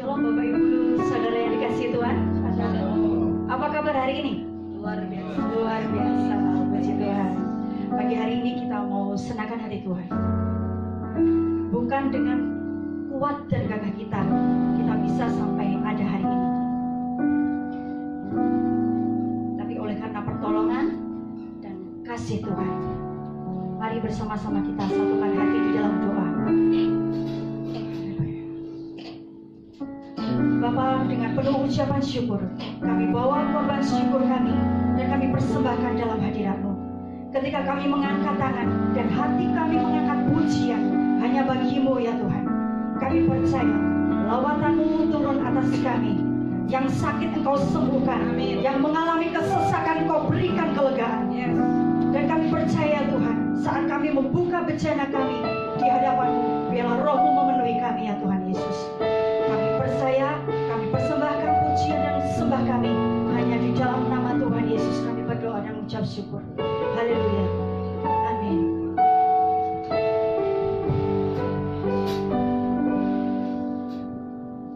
Shalom Bapak Ibu, saudara yang dikasihi Tuhan. Apa kabar hari ini? Luar biasa. Luar biasa, puji Tuhan. Pagi hari ini kita mau senangkan hati Tuhan. Bukan dengan kuat dan gagah kita bisa sampai ada hari ini. Tapi oleh karena pertolongan dan kasih Tuhan. Mari bersama-sama kita satukan hati di dalam doa. Bapa, dengan penuh ucapan syukur, kami bawa korban syukur kami dan kami persembahkan dalam hadirat-Mu. Ketika kami mengangkat tangan dan hati kami mengangkat pujian hanya bagi-Mu ya Tuhan. Kami percaya lawatan-Mu turun atas kami. Yang sakit Engkau sembuhkan, yang mengalami kesesakan Engkau berikan kelegaan. Dan kami percaya Tuhan, saat kami membuka bejana kami di hadapan-Mu, biarlah Roh-Mu memenuhi kami ya Tuhan Yesus. Kami percaya, kami persembahkan pujian dan sembah kami hanya di dalam nama Tuhan Yesus. Kami berdoa dan mengucap syukur. Haleluya. Amin.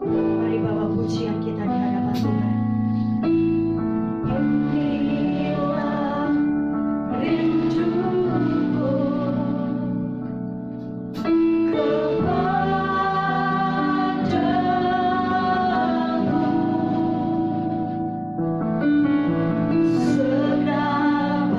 Mari bawa pujian kita di hadapan Tuhan. Inilah rinduku kepadamu, segenap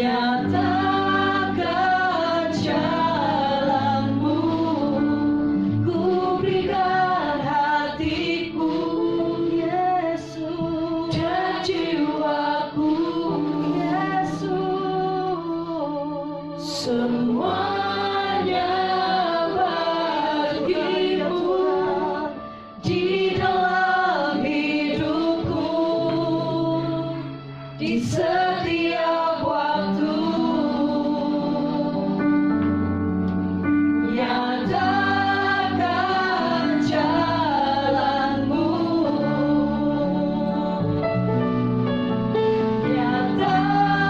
Nyatakan jalanmu, ku berikan hatiku, Yesus, dan jiwaku, Yesus, semuanya bagimu di dalam hidupku, di setiap waktu. Nyatakan jalanmu,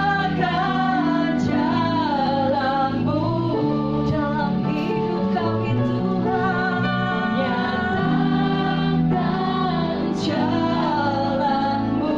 nyatakan jalanmu dalam hidup kami Tuhan. Nyatakan jalanmu,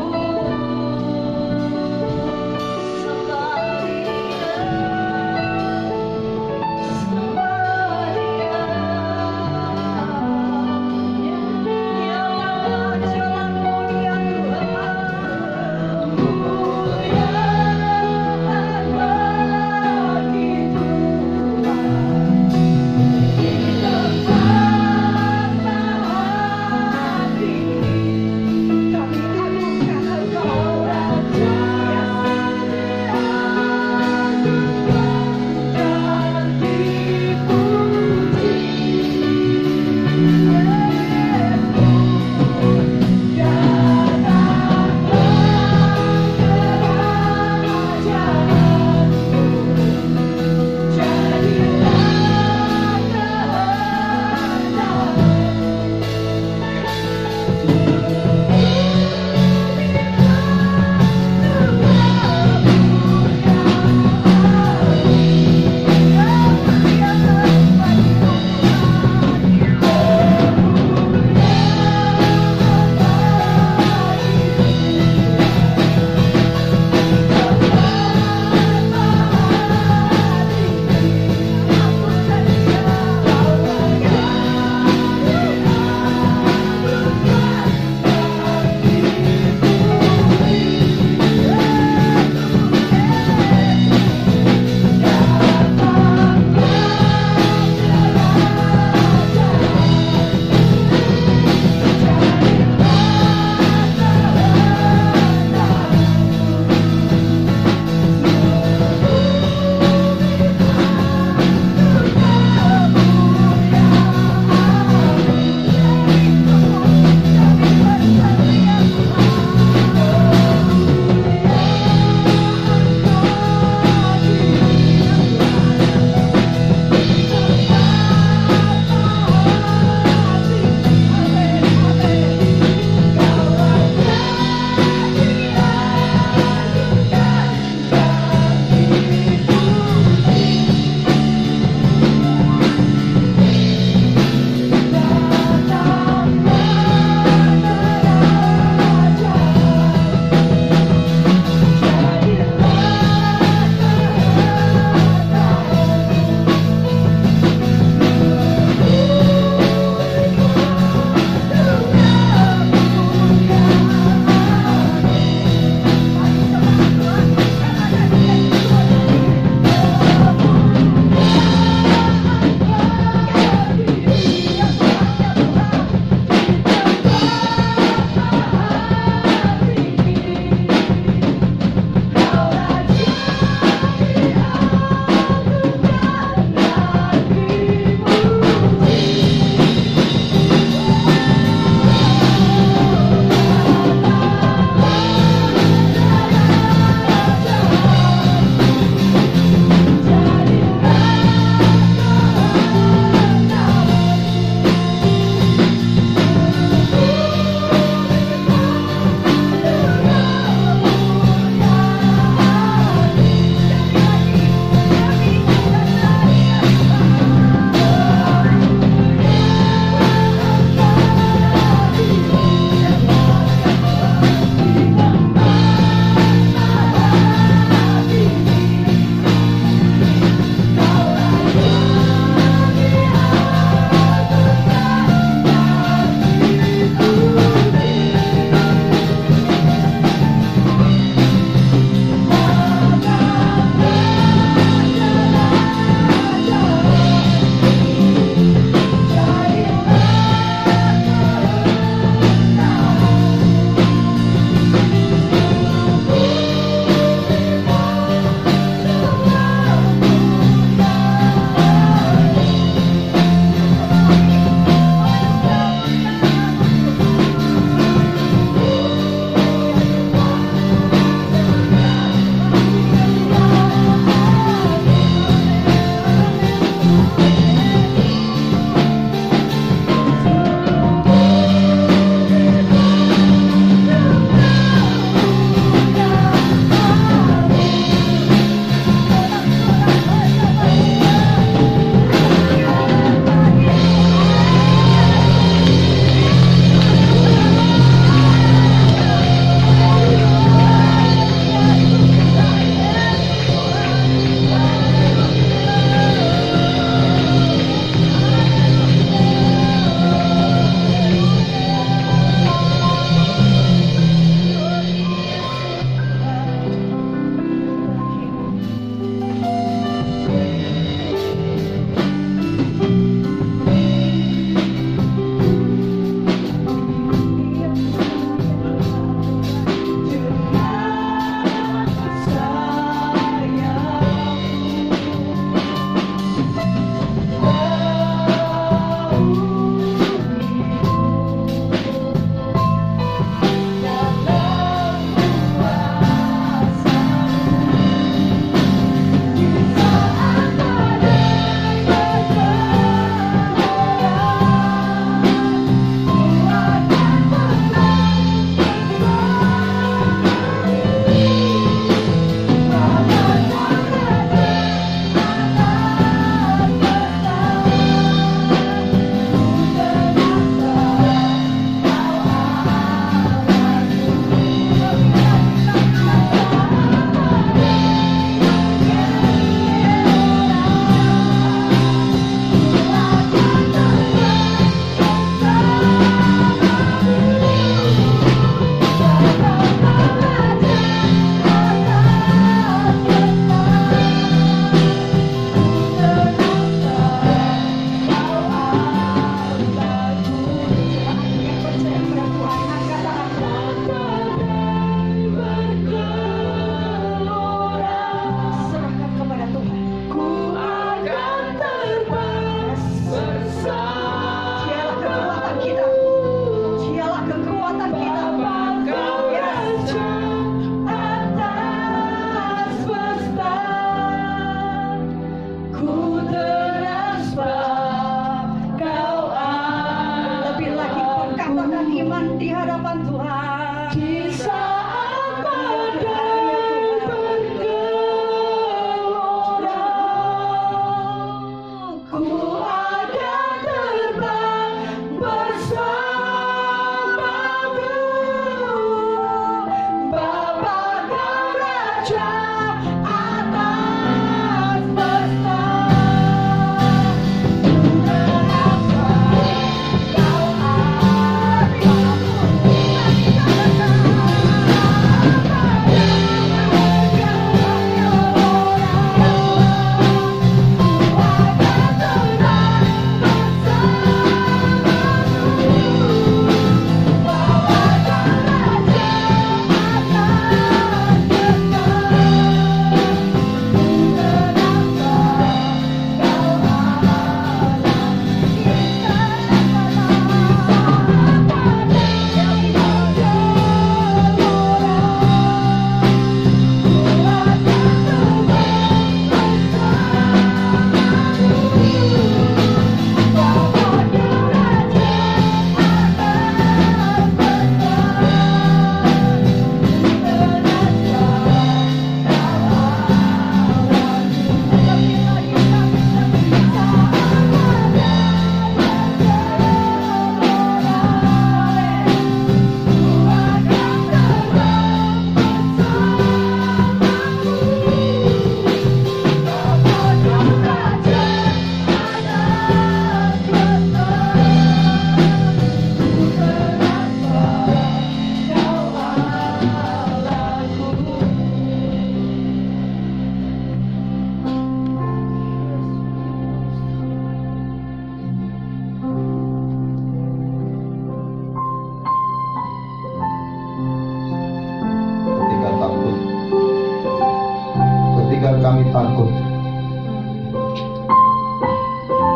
sehingga kami takut.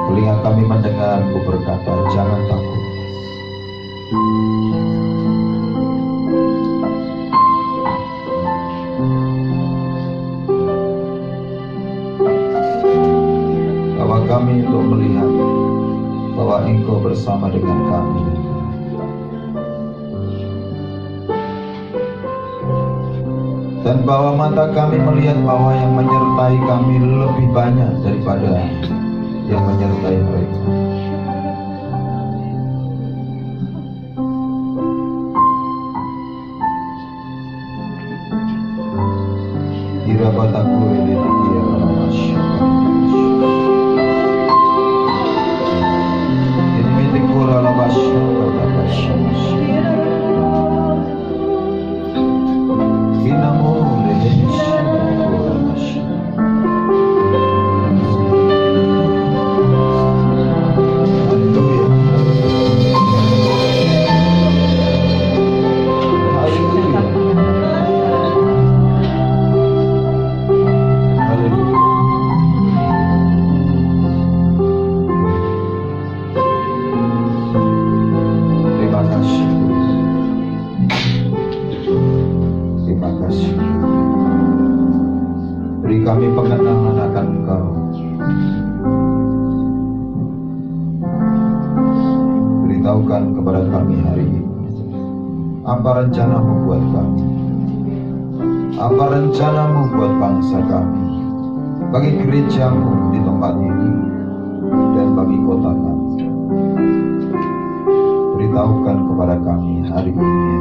Telinga kami mendengar Engkau berkata, jangan takut. Bawa kami untuk melihat bahwa Engkau bersama dengan kami. Dan bahwa mata kami melihat bahwa yang menyertai kami lebih banyak daripada yang menyertai mereka. Irabataku eletikia alamasya. Ini mitikura alamasya katamasya. Inamu lehenisya alamasya. Kami pengenalan akan Engkau. Beritahukan kepada kami hari ini apa rencana-Mu buat kami, apa rencana-Mu buat bangsa kami, bagi gereja-Mu di tempat ini dan bagi kota kami. Beritahukan kepada kami hari ini.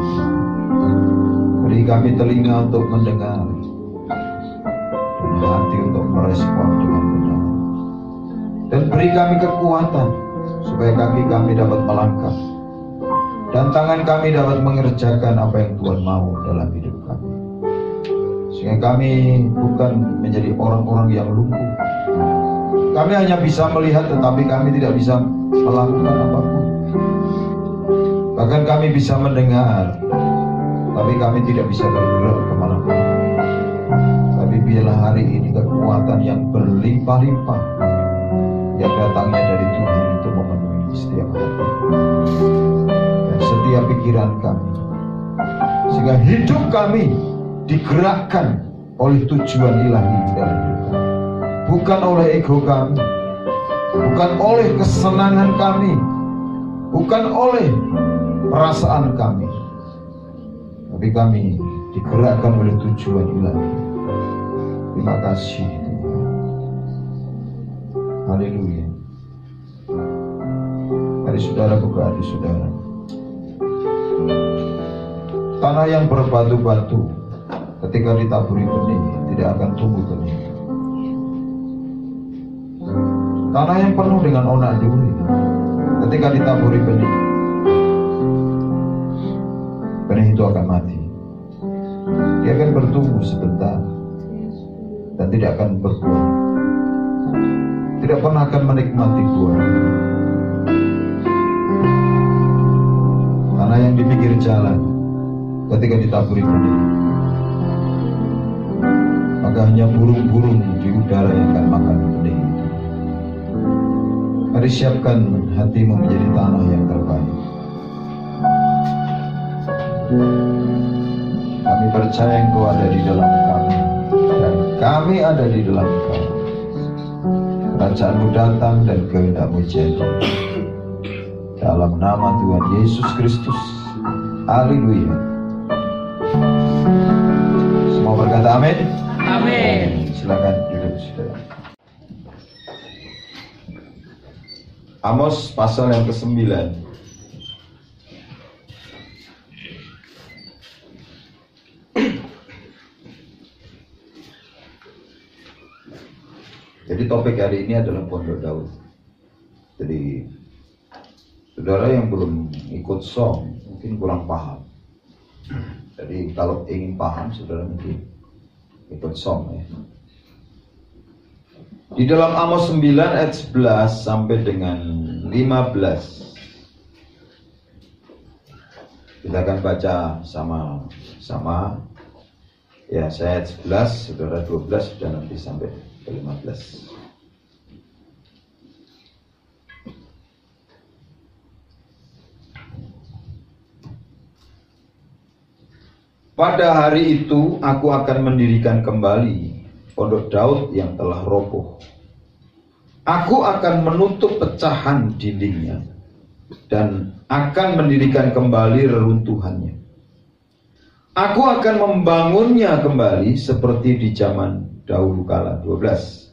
Beri kami telinga untuk mendengar, hati untuk merespon dengan benar, dan beri kami kekuatan supaya kami dapat melangkah dan tangan kami dapat mengerjakan apa yang Tuhan mau dalam hidup kami, sehingga kami bukan menjadi orang-orang yang lumpuh. Kami hanya bisa melihat tetapi kami tidak bisa melakukan apapun. Bahkan kami bisa mendengar tapi kami tidak bisa bergerak kemanapun. Tapi biarlah hari ini kekuatan yang berlimpah-limpah yang datangnya dari Tuhan untuk memenuhi setiap hati dan setiap pikiran kami, sehingga hidup kami digerakkan oleh tujuan ilahi dalam hidup kami, bukan oleh ego kami, bukan oleh kesenangan kami, bukan oleh perasaan kami, tapi kami digerakkan oleh tujuan ilahi. Terima kasih Tuhan. Haleluya. Mari saudara buka hati saudara. Tanah yang berbatu-batu ketika ditaburi benih tidak akan tumbuh benih. Tanah yang penuh dengan onak duri ketika ditaburi benih, benih itu akan mati. Dia akan bertumbuh sebentar dan tidak akan berbuah, tidak pernah akan menikmati buah. Tanah yang di pinggir jalan ketika ditaburi benih, maka hanya burung-burung di udara yang akan makan benih itu. Mari siapkan hatimu menjadi tanah yang terbaik. Kami percaya Engkau ada di dalam kami dan kami ada di dalam Engkau. Kerajaan-Mu datang dan kehendak-Mu jadi. Dalam nama Tuhan Yesus Kristus. Haleluya. Semua berkata amin. Amin. Silakan duduk saudara. Amos pasal yang ke-9. Jadi topik hari ini adalah Pondok Daud. Jadi saudara yang belum ikut song mungkin kurang paham. Jadi kalau ingin paham saudara mungkin ikut song ya. Di dalam Amos 9 ayat 11 sampai dengan 15 kita akan baca sama-sama. Ya, saya ayat 11, saudara 12, sudah nanti sampai ke 15. Pada hari itu aku akan mendirikan kembali pondok Daud yang telah roboh. Aku akan menutup pecahan dindingnya dan akan mendirikan kembali reruntuhannya. Aku akan membangunnya kembali seperti di zaman dahulu kala. 12.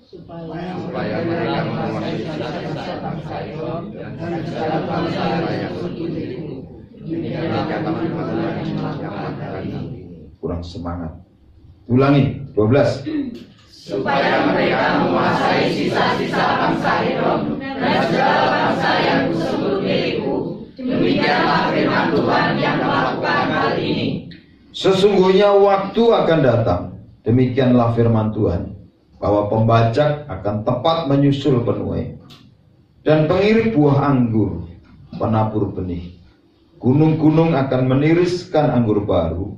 Supaya mereka menguasai sisa-sisa bangsa Edom dan segala bangsa yang sekutuku. Demikianlah kata Tuhan yang melakukan hal ini. Kurang semangat. Ulangi. 12. Supaya mereka menguasai sisa-sisa bangsa Edom dan segala bangsa yang disebut milikku. Demikianlah firman Tuhan yang melakukan hal ini. Sesungguhnya waktu akan datang, demikianlah firman Tuhan, bahwa pembajak akan tepat menyusul penuai, dan pengirik buah anggur penabur benih. Gunung-gunung akan meniriskan anggur baru,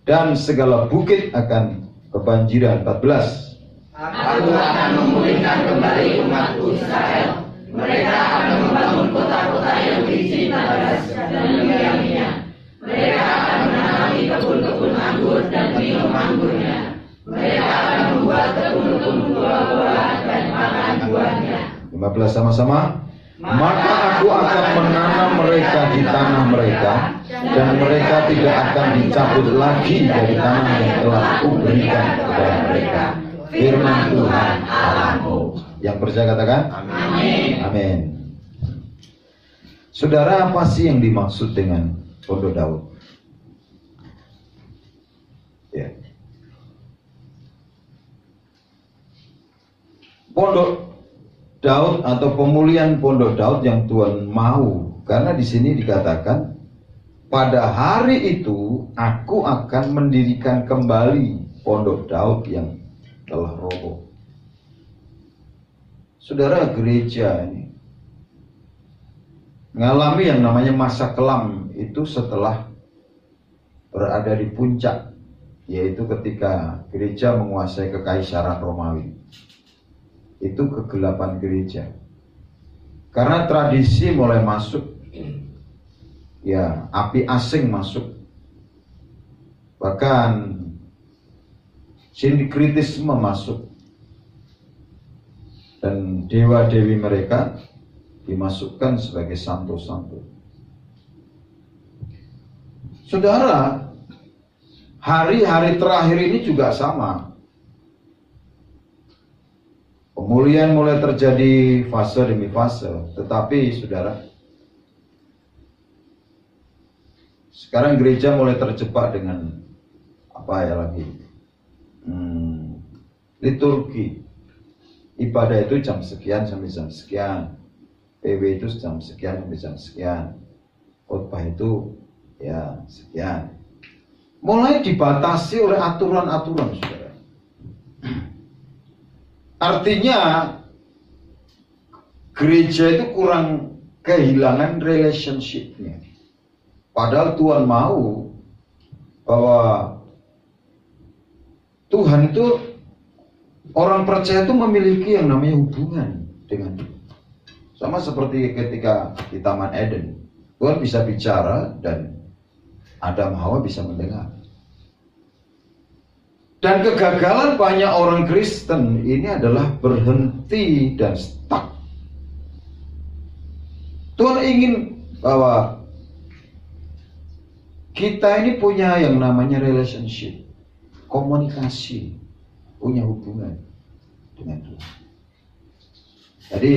dan segala bukit akan kebanjiran. 14. Aku akan memulihkan kembali umatku Israel. Mereka akan membangun kota-kota yang berisi bagas dan minyak. Mereka akan menanami kebun-kebun anggur dan minum anggurnya. Mereka akan membuat kebun-kebun buah-buahan dan makan buahnya. 15 sama-sama. Maka aku akan menanam mereka di tanah mereka, dan mereka tidak akan dicabut lagi dari tanah yang telah kuberikan kepada mereka. Firman Tuhan Allahmu. Yang percaya katakan Amin. Amin. Saudara, apa sih yang dimaksud dengan pondok Daud? Ya. Pondok Daud atau pemulihan pondok Daud yang Tuhan mau, karena di sini dikatakan pada hari itu aku akan mendirikan kembali pondok Daud yang telah roboh. Saudara, gereja ini mengalami yang namanya masa kelam itu setelah berada di puncak, yaitu ketika gereja menguasai kekaisaran Romawi. Itu kegelapan gereja, karena tradisi mulai masuk, ya, api asing masuk, bahkan sinkritisme masuk, dan dewa-dewi mereka dimasukkan sebagai santo-santo. Saudara, hari-hari terakhir ini juga sama. Pemulihan mulai terjadi fase demi fase, tetapi saudara, sekarang gereja mulai terjebak dengan apa ya lagi? Liturgi. Ibadah itu jam sekian sampai jam sekian. PW itu jam sekian sampai jam sekian. Khotbah itu ya sekian. Mulai dibatasi oleh aturan-aturan, saudara. Artinya gereja itu kurang kehilangan relationship-nya. Padahal Tuhan mau bahwa Tuhan itu, orang percaya itu memiliki yang namanya hubungan dengan Dia. Sama seperti ketika di Taman Eden, Tuhan bisa bicara dan Adam Hawa bisa mendengar. Dan kegagalan banyak orang Kristen ini adalah berhenti dan stuck. Tuhan ingin bahwa kita ini punya yang namanya relationship, komunikasi, punya hubungan dengan Tuhan. Jadi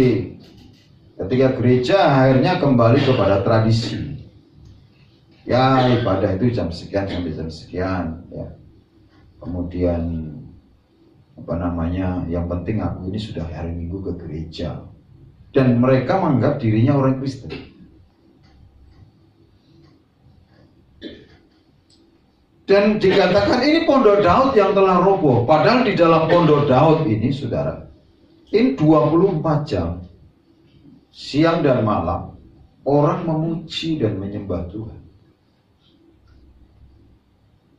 ketika gereja akhirnya kembali kepada tradisi, ya ibadah itu jam sekian sampai jam sekian, ya. Kemudian yang penting aku ini sudah hari Minggu ke gereja, dan mereka menganggap dirinya orang Kristen. Dan dikatakan ini pondok Daud yang telah roboh. Padahal di dalam pondok Daud ini, saudara, ini 24 jam siang dan malam orang memuji dan menyembah Tuhan.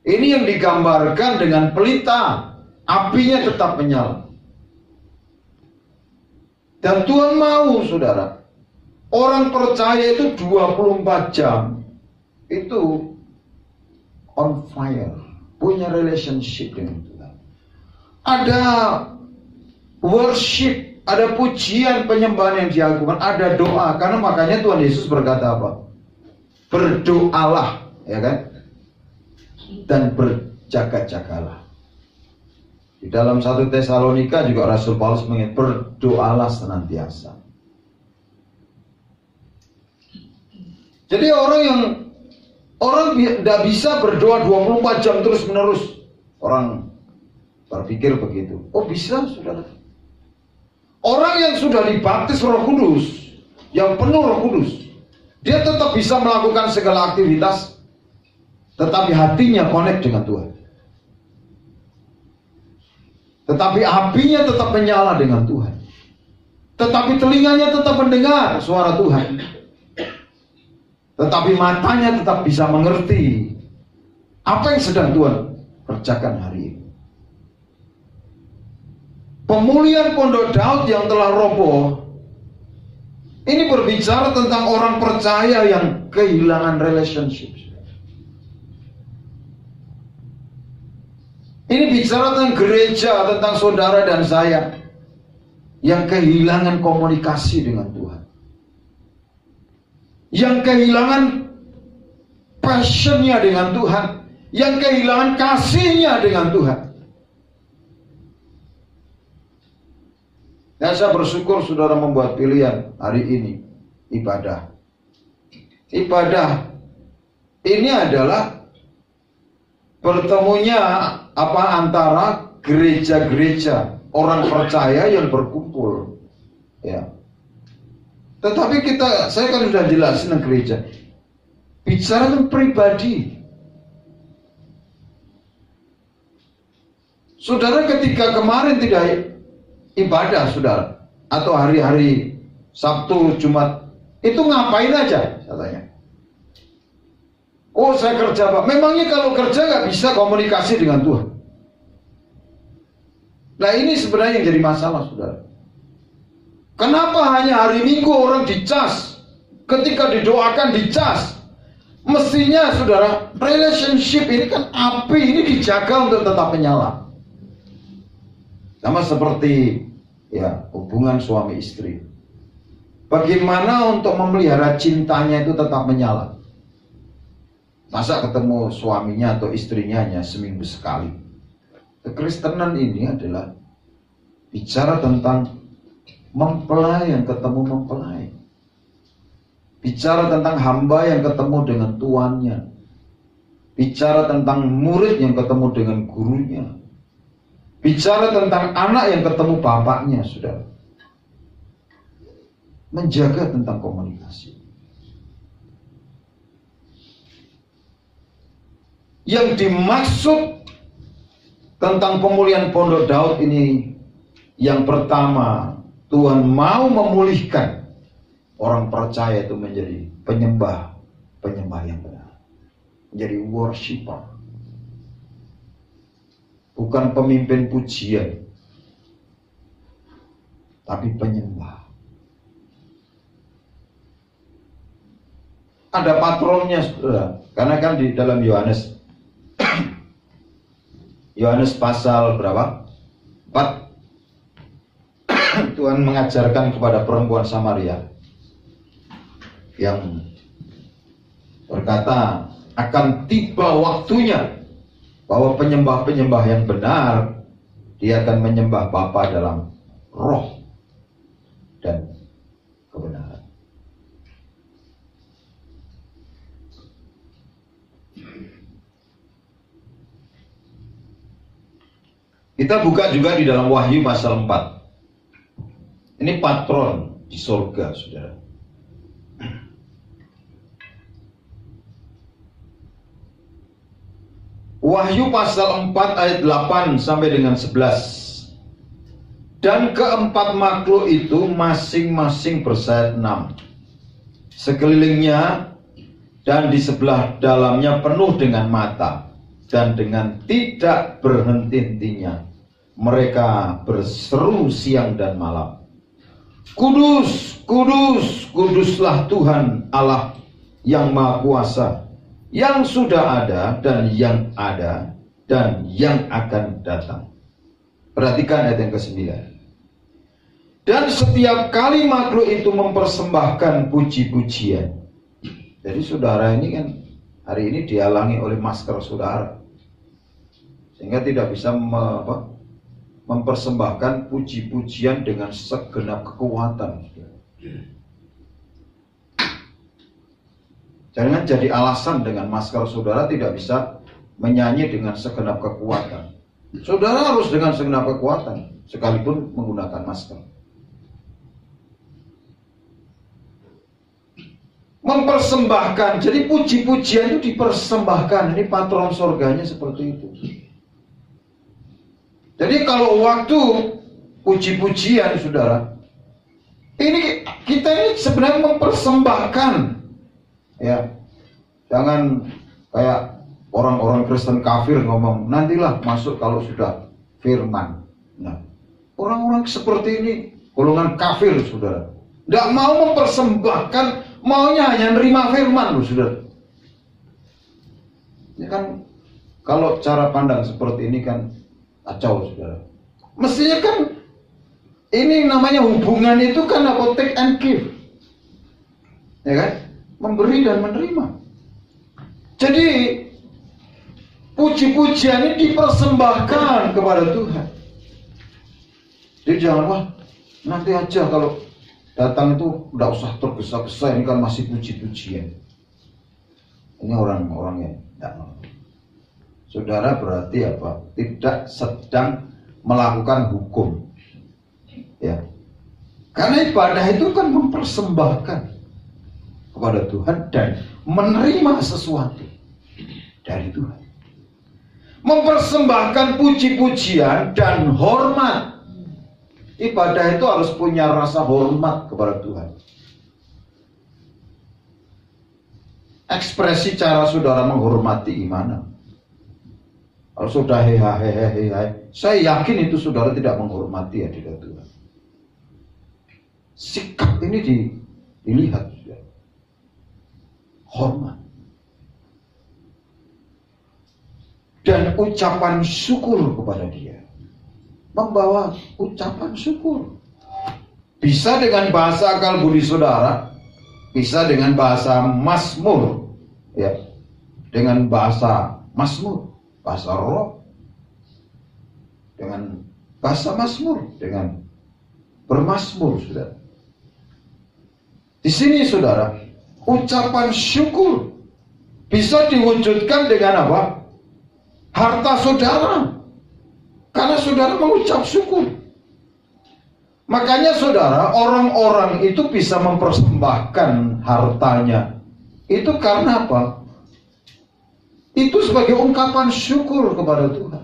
Ini yang digambarkan dengan pelita, apinya tetap menyala. Dan Tuhan mau, saudara, orang percaya itu 24 jam itu on fire, punya relationship dengan Tuhan. Ada worship, ada pujian penyembahan yang dilakukan, ada doa. Karena makanya Tuhan Yesus berkata apa? Berdoalah, ya kan? Dan berjaga-jagalah. Di dalam 1 Tesalonika juga Rasul Paulus mengingat, berdoalah senantiasa. Jadi orang tidak bisa berdoa 24 jam terus menerus. Orang berpikir begitu. Oh bisa, saudara. Orang yang sudah dibaptis Roh Kudus, yang penuh Roh Kudus, dia tetap bisa melakukan segala aktivitas, tetapi hatinya connect dengan Tuhan. Tetapi apinya tetap menyala dengan Tuhan. Tetapi telinganya tetap mendengar suara Tuhan. Tetapi matanya tetap bisa mengerti apa yang sedang Tuhan kerjakan hari ini. Pemulihan Pondok Daud yang telah roboh, ini berbicara tentang orang percaya yang kehilangan relationship. Ini bicara tentang gereja, tentang saudara dan saya yang kehilangan komunikasi dengan Tuhan, yang kehilangan passionnya dengan Tuhan, yang kehilangan kasihnya dengan Tuhan. Dan saya bersyukur saudara membuat pilihan hari ini ibadah. Ibadah ini adalah bertemunya antara gereja-gereja orang percaya yang berkumpul, ya. Tetapi saya kan sudah jelasin tentang gereja, bicara tentang pribadi. Saudara ketika kemarin tidak ibadah, saudara, atau hari-hari Sabtu, Jumat, itu ngapain aja? Katanya. Oh saya kerja Pak. Memangnya kalau kerja nggak bisa komunikasi dengan Tuhan? Nah ini sebenarnya yang jadi masalah, saudara. Kenapa hanya hari Minggu orang dicas? Ketika didoakan dicas. Mestinya saudara, relationship ini kan api, ini dijaga untuk tetap menyala. Sama seperti ya hubungan suami istri. Bagaimana untuk memelihara cintanya itu tetap menyala? Masa ketemu suaminya atau istrinya hanya seminggu sekali? Kekristenan ini adalah bicara tentang mempelai yang ketemu mempelai. Bicara tentang hamba yang ketemu dengan tuannya. Bicara tentang murid yang ketemu dengan gurunya. Bicara tentang anak yang ketemu bapaknya, saudara. Menjaga tentang komunikasi. Yang dimaksud tentang pemulihan Pondok Daud ini, yang pertama, Tuhan mau memulihkan orang percaya itu menjadi penyembah yang benar, menjadi worshiper, bukan pemimpin pujian, tapi penyembah. Ada patronnya, saudara, karena kan di dalam Yohanes pasal berapa? 4. Tuhan mengajarkan kepada perempuan Samaria yang berkata akan tiba waktunya bahwa penyembah-penyembah yang benar dia akan menyembah Bapa dalam roh dan kebenaran. Kita buka juga di dalam Wahyu pasal 4. Ini patron di surga, saudara. Wahyu pasal 4 ayat 8 sampai dengan 11. Dan keempat makhluk itu masing-masing bersayap 6. Sekelilingnya dan di sebelah dalamnya penuh dengan mata. dan dengan tidak berhenti-hentinya mereka berseru siang dan malam, Kudus, kudus, kuduslah Tuhan Allah yang Maha Kuasa, yang sudah ada dan yang akan datang. Perhatikan ayat yang ke-9. Dan setiap kali makhluk itu mempersembahkan puji-pujian. Jadi saudara ini kan hari ini dihalangi oleh masker saudara, sehingga tidak bisa mempersembahkan puji-pujian dengan segenap kekuatan. Jangan jadi alasan dengan masker saudara tidak bisa menyanyi dengan segenap kekuatan. Saudara harus dengan segenap kekuatan, sekalipun menggunakan masker. Mempersembahkan, jadi puji-pujian itu dipersembahkan. Ini patron surganya seperti itu. Jadi kalau waktu puji-pujian, saudara, ini kita ini sebenarnya mempersembahkan, ya. Jangan kayak orang-orang Kristen kafir ngomong, nantilah masuk kalau sudah firman. Nah, orang-orang seperti ini golongan kafir, saudara. Tidak mau mempersembahkan, maunya hanya nerima firman, loh, saudara. Ini kan kalau cara pandang seperti ini kan kacau, saudara. Mestinya kan ini namanya hubungan itu kan apa, take and give, ya kan, memberi dan menerima. Jadi puji-pujian ini dipersembahkan kepada Tuhan. Jadi jangan, wah nanti aja kalau datang itu udah usah tergesa-gesa, ini kan masih puji-pujian. Ini orang-orang yang tidak mau. Saudara berarti apa? Tidak sedang melakukan hukum, ya. Karena ibadah itu kan mempersembahkan kepada Tuhan dan menerima sesuatu dari Tuhan. Mempersembahkan puji-pujian dan hormat. Ibadah itu harus punya rasa hormat kepada Tuhan. Ekspresi cara saudara menghormati gimana? Kalau sudah hehehe, saya yakin itu saudara tidak menghormati hadirat Tuhan. Sikap ini dilihat, saudara. Hormat. Dan ucapan syukur kepada Dia. Membawa ucapan syukur. Bisa dengan bahasa akal budi saudara, bisa dengan bahasa mazmur, ya. Dengan bahasa mazmur, bahasa roh, dengan bahasa mazmur, dengan bermazmur, saudara. Di sini, saudara, ucapan syukur bisa diwujudkan dengan apa? Harta saudara. Karena saudara mengucap syukur. Makanya saudara, orang-orang itu bisa mempersembahkan hartanya. Itu karena apa? Itu sebagai ungkapan syukur kepada Tuhan.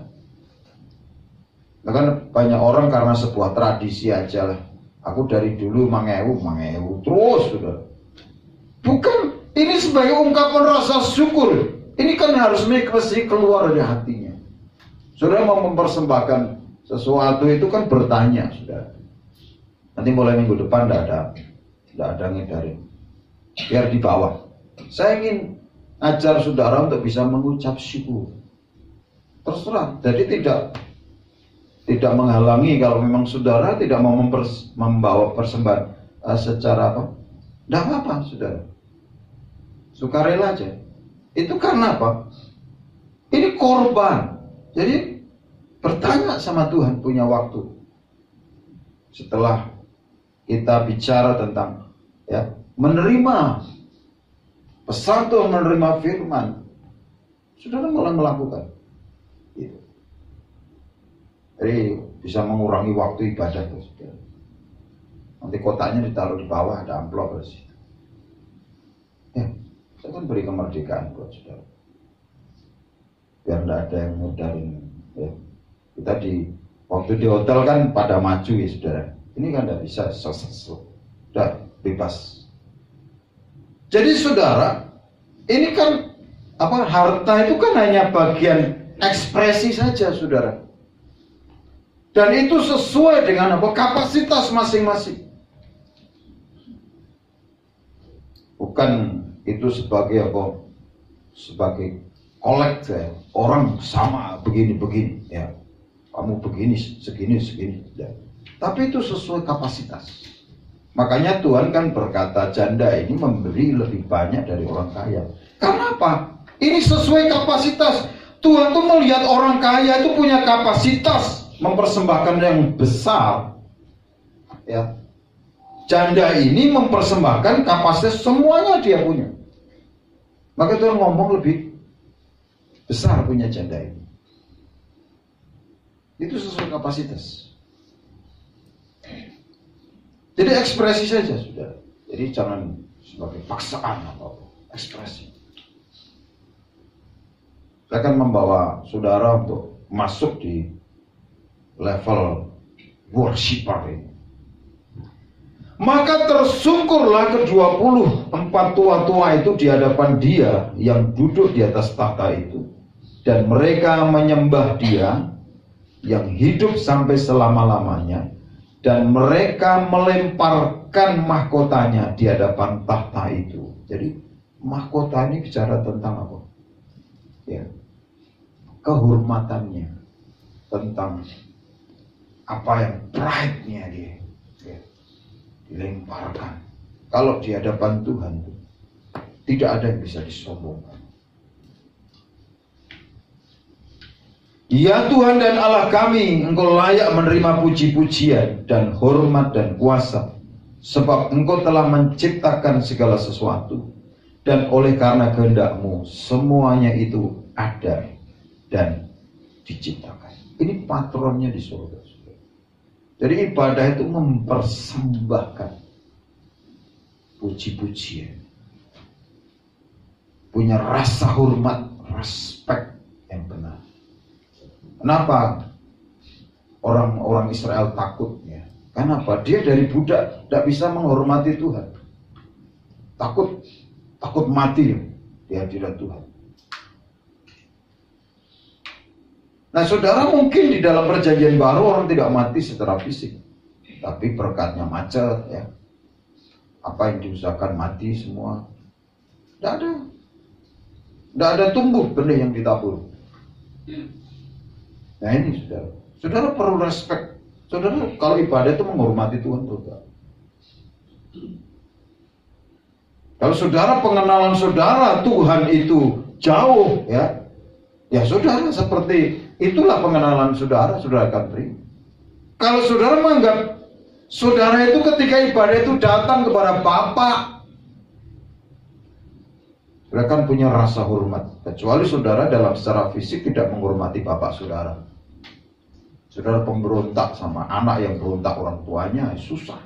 Bahkan banyak orang karena sebuah tradisi aja lah. Aku dari dulu mangewu terus, saudara. Bukan, ini sebagai ungkapan rasa syukur. Ini kan harus mesti keluar dari hatinya. Saudara mau mempersembahkan sesuatu itu kan bertanya, saudara. Nanti mulai minggu depan tidak ada ngedarin. Biar di bawah. Saya ingin ajar saudara untuk bisa mengucap syukur. Terserah. Jadi tidak menghalangi kalau memang saudara tidak mau membawa persembahan secara apa. Tidak apa-apa, saudara. Sukarela aja. Itu karena apa? Ini korban. Jadi bertanya sama Tuhan, punya waktu. Setelah kita bicara tentang ya menerima pesan Tuhan, menerima firman, saudara mulai melakukan gitu. Jadi bisa mengurangi waktu ibadah, saudara. Nanti kotaknya ditaruh di bawah, ada amplop di situ. Ya, saya kan beri kemerdekaan buat saudara. Biar tidak ada yang mudahin, ya. Kita waktu di hotel kan pada maju, ya saudara. Ini kan tidak bisa sudah bebas. Jadi saudara, ini kan apa, harta itu kan hanya bagian ekspresi saja, saudara. Dan itu sesuai dengan apa? Kapasitas masing-masing. Bukan itu sebagai apa? Sebagai kolek ya. Orang sama begini-begini ya. Kamu begini, segini. Ya. Tapi itu sesuai kapasitas. Makanya Tuhan kan berkata janda ini memberi lebih banyak dari orang kaya. Karena apa? Ini sesuai kapasitas. Tuhan tuh melihat orang kaya itu punya kapasitas mempersembahkan yang besar, ya. Janda ini mempersembahkan kapasitas semuanya dia punya. Maka Tuhan ngomong lebih besar punya janda ini. Itu sesuai kapasitas. Jadi ekspresi saja sudah. Jadi jangan sebagai paksaan atau ekspresi. Saya akan membawa saudara untuk masuk di level worshiper ini. Maka tersungkurlah ke-24 tua-tua itu di hadapan dia yang duduk di atas tahta itu. Dan mereka menyembah dia yang hidup sampai selama-lamanya. Dan mereka melemparkan mahkotanya di hadapan tahta itu. Jadi mahkota ini bicara tentang apa? Ya, kehormatannya, tentang apa yang pride-nya dia ya, dilemparkan. Kalau di hadapan Tuhan tidak ada yang bisa disombongkan. Ya Tuhan dan Allah kami, Engkau layak menerima puji-pujian dan hormat dan kuasa, sebab Engkau telah menciptakan segala sesuatu, dan oleh karena kehendak-Mu semuanya itu ada dan diciptakan. Ini patronnya di surga. Jadi ibadah itu mempersembahkan puji-pujian, punya rasa hormat, respect yang benar. Kenapa orang-orang Israel takut? Ya? Kenapa? Dia dari budak tidak bisa menghormati Tuhan. Takut mati di hadirat Tuhan. Nah saudara, mungkin di dalam perjanjian baru orang tidak mati secara fisik, tapi berkatnya macet ya. Apa yang diusahakan mati semua. Tidak ada tumbuh benih yang ditabur. Nah ini saudara perlu respect. Saudara kalau ibadah itu menghormati Tuhan juga. Kalau saudara pengenalan saudara Tuhan itu jauh ya saudara seperti itulah pengenalan saudara akan terima. Kalau saudara menganggap saudara itu ketika ibadah itu datang kepada Bapa, saudara kan punya rasa hormat. Kecuali saudara dalam secara fisik tidak menghormati bapak saudara. Saudara pemberontak sama anak yang berontak orang tuanya, susah.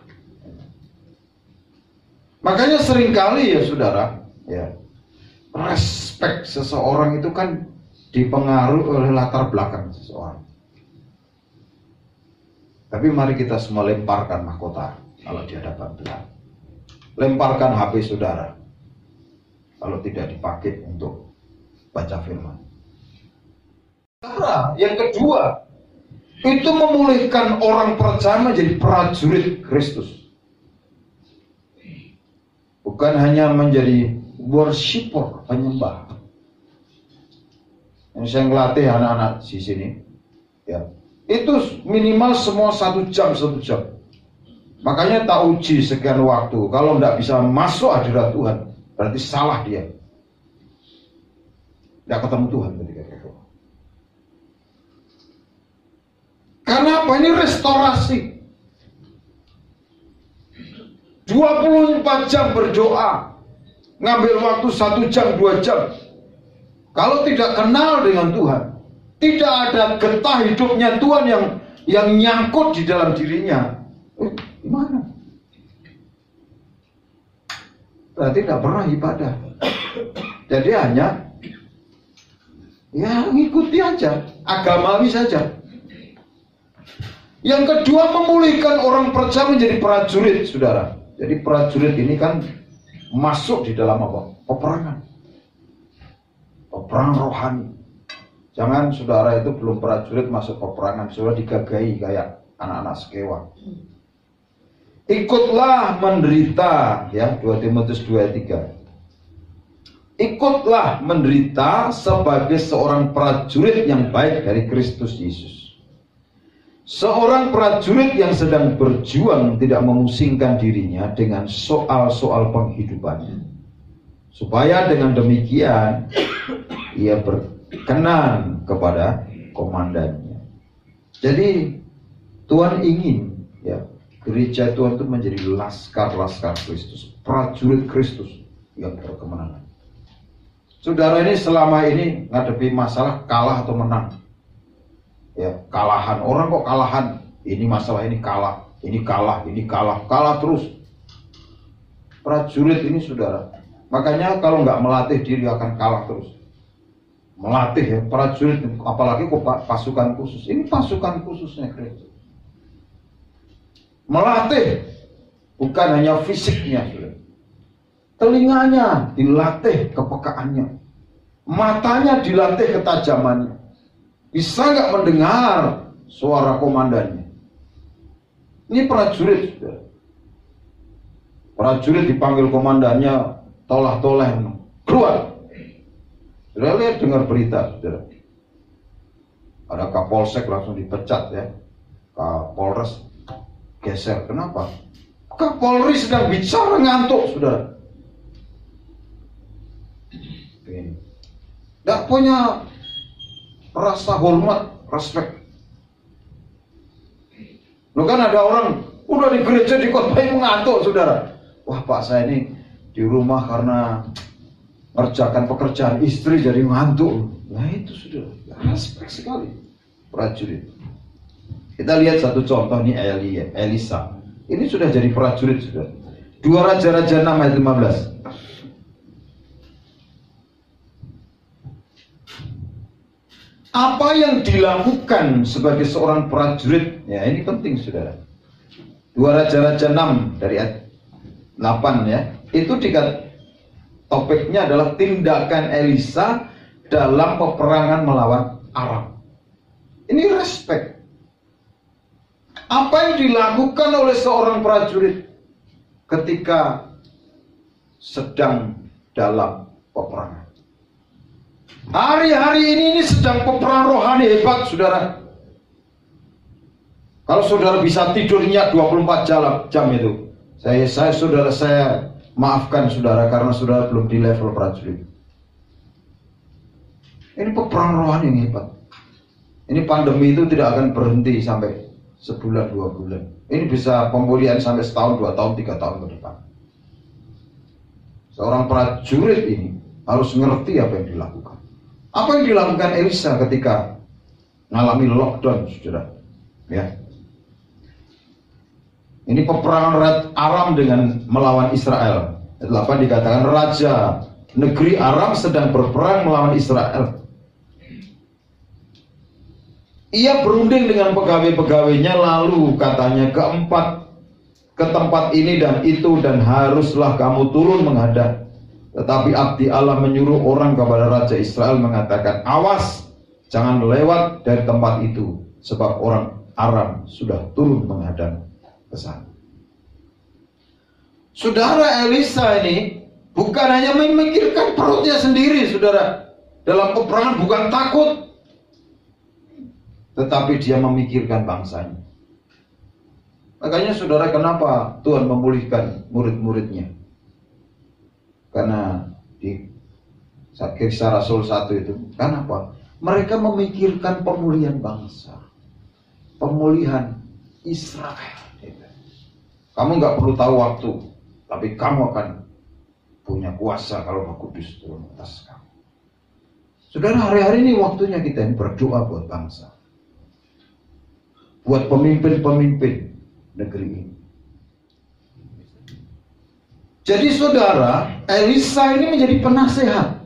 Makanya seringkali ya saudara, ya respect seseorang itu kan dipengaruhi oleh latar belakang seseorang. Tapi mari kita semua lemparkan mahkota kalau di hadapan Tuhan. Lemparkan HP saudara kalau tidak dipakai untuk baca firman. Yang kedua, itu memulihkan orang percaya menjadi prajurit Kristus. Bukan hanya menjadi worshiper, penyembah. Yang saya ngelatih anak-anak di sini, ya, itu minimal semua 1 jam. Makanya tak uji sekian waktu. Kalau tidak bisa masuk hadirat Tuhan, berarti salah dia. Tidak ketemu Tuhan ketika itu. Karena apa? Ini restorasi. 24 jam berdoa, ngambil waktu 1 jam, 2 jam. Kalau tidak kenal dengan Tuhan, tidak ada getah hidupnya Tuhan yang nyangkut di dalam dirinya, gimana? Berarti tidak pernah ibadah. Jadi hanya ya ngikuti aja, agamawi saja. Yang kedua, memulihkan orang percaya menjadi prajurit, saudara. Jadi prajurit ini kan masuk di dalam apa? Peperangan rohani. Jangan saudara itu belum prajurit masuk peperangan, saudara digagahi kayak anak-anak sekewa. Ikutlah menderita, ya, 2 Timotius 2:3. Ikutlah menderita sebagai seorang prajurit yang baik dari Kristus Yesus. Seorang prajurit yang sedang berjuang tidak memusingkan dirinya dengan soal-soal penghidupannya, supaya dengan demikian ia berkenan kepada komandannya. Jadi Tuhan ingin, ya, gereja Tuhan itu menjadi laskar-laskar Kristus, prajurit Kristus yang berkemenangan. Saudara ini selama ini ngadepi masalah kalah atau menang. Ya, kalahan. Orang kok kalahan? Ini masalah ini kalah, ini kalah, ini kalah, kalah terus. Prajurit ini saudara, makanya kalau nggak melatih diri akan kalah terus. Melatih, ya, prajurit, apalagi kok pasukan khusus. Ini pasukan khususnya Kristus. Melatih bukan hanya fisiknya, saudara. Telinganya dilatih kepekaannya, matanya dilatih ketajamannya. Bisa nggak mendengar suara komandannya? Ini prajurit, saudara. Prajurit dipanggil komandannya, tolah-toleh, keluar. Saudara lihat, dengar berita, saudara. Ada Kapolsek langsung dipecat, ya. Kapolres geser. Kenapa? Kapolri sedang bicara ngantuk, saudara. Tidak punya rasa hormat, respect. Lo kan ada orang udah di gereja di khotbah ngantuk, saudara. Wah, Pak, saya ini di rumah karena ngerjakan pekerjaan istri jadi ngantuk. Nah itu saudara, respect sekali prajurit. Kita lihat satu contoh nih, Elisa. Ini sudah jadi prajurit, saudara. 2 Raja-Raja 6 ayat 15. Apa yang dilakukan sebagai seorang prajurit? Ya, ini penting, saudara. 2 Raja-Raja 6 dari ayat 8, ya. Itu topiknya adalah tindakan Elisa dalam peperangan melawan Aram. Ini respect. Apa yang dilakukan oleh seorang prajurit ketika sedang dalam peperangan? Hari-hari ini sedang peperangan rohani hebat, saudara. Kalau saudara bisa tidurnya 24 jam itu, saya maafkan saudara karena saudara belum di level prajurit. Ini peperangan rohani yang hebat. Ini pandemi itu tidak akan berhenti sampai sebulan 2 bulan. Ini bisa pemulihan sampai setahun, 2 tahun, 3 tahun ke depan. Seorang prajurit ini harus ngerti apa yang dilakukan. Apa yang dilakukan Elisa ketika mengalami lockdown, saudara? Ya. Ini peperangan Aram dengan melawan Israel. Ayat 8 dikatakan raja negeri Aram sedang berperang melawan Israel. Ia berunding dengan pegawai-pegawainya, lalu katanya ke tempat ini dan itu, dan haruslah kamu turun menghadap. Tetapi abdi Allah menyuruh orang kepada Raja Israel mengatakan, awas, jangan lewat dari tempat itu, sebab orang Aram sudah turun menghadap ke sana. Saudara, Elisa ini bukan hanya memikirkan perutnya sendiri, saudara. Dalam peperangan bukan takut, tetapi dia memikirkan bangsanya. Makanya saudara, kenapa Tuhan memulihkan murid-muridnya? Karena di Kisah Rasul 1 itu, kenapa? Mereka memikirkan pemulihan bangsa, pemulihan Israel. Kamu nggak perlu tahu waktu, tapi kamu akan punya kuasa kalau Roh Kudus turun atas kamu. Saudara, hari-hari ini waktunya kita berdoa buat bangsa, buat pemimpin-pemimpin negeri ini. Jadi saudara, Elisa ini menjadi penasehat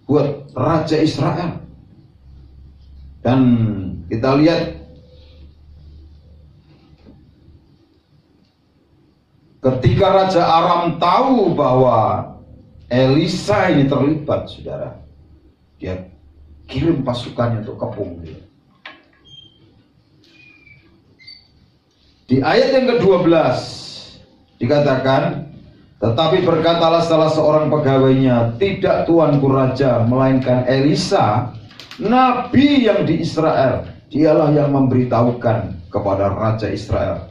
buat Raja Israel. Dan kita lihat ketika Raja Aram tahu bahwa Elisa ini terlibat, saudara, dia kirim pasukannya untuk kepung dia. Di ayat yang ke-12 dikatakan, tetapi berkatalah salah seorang pegawainya, tidak tuanku raja, melainkan Elisa, nabi yang di Israel. Dialah yang memberitahukan kepada raja Israel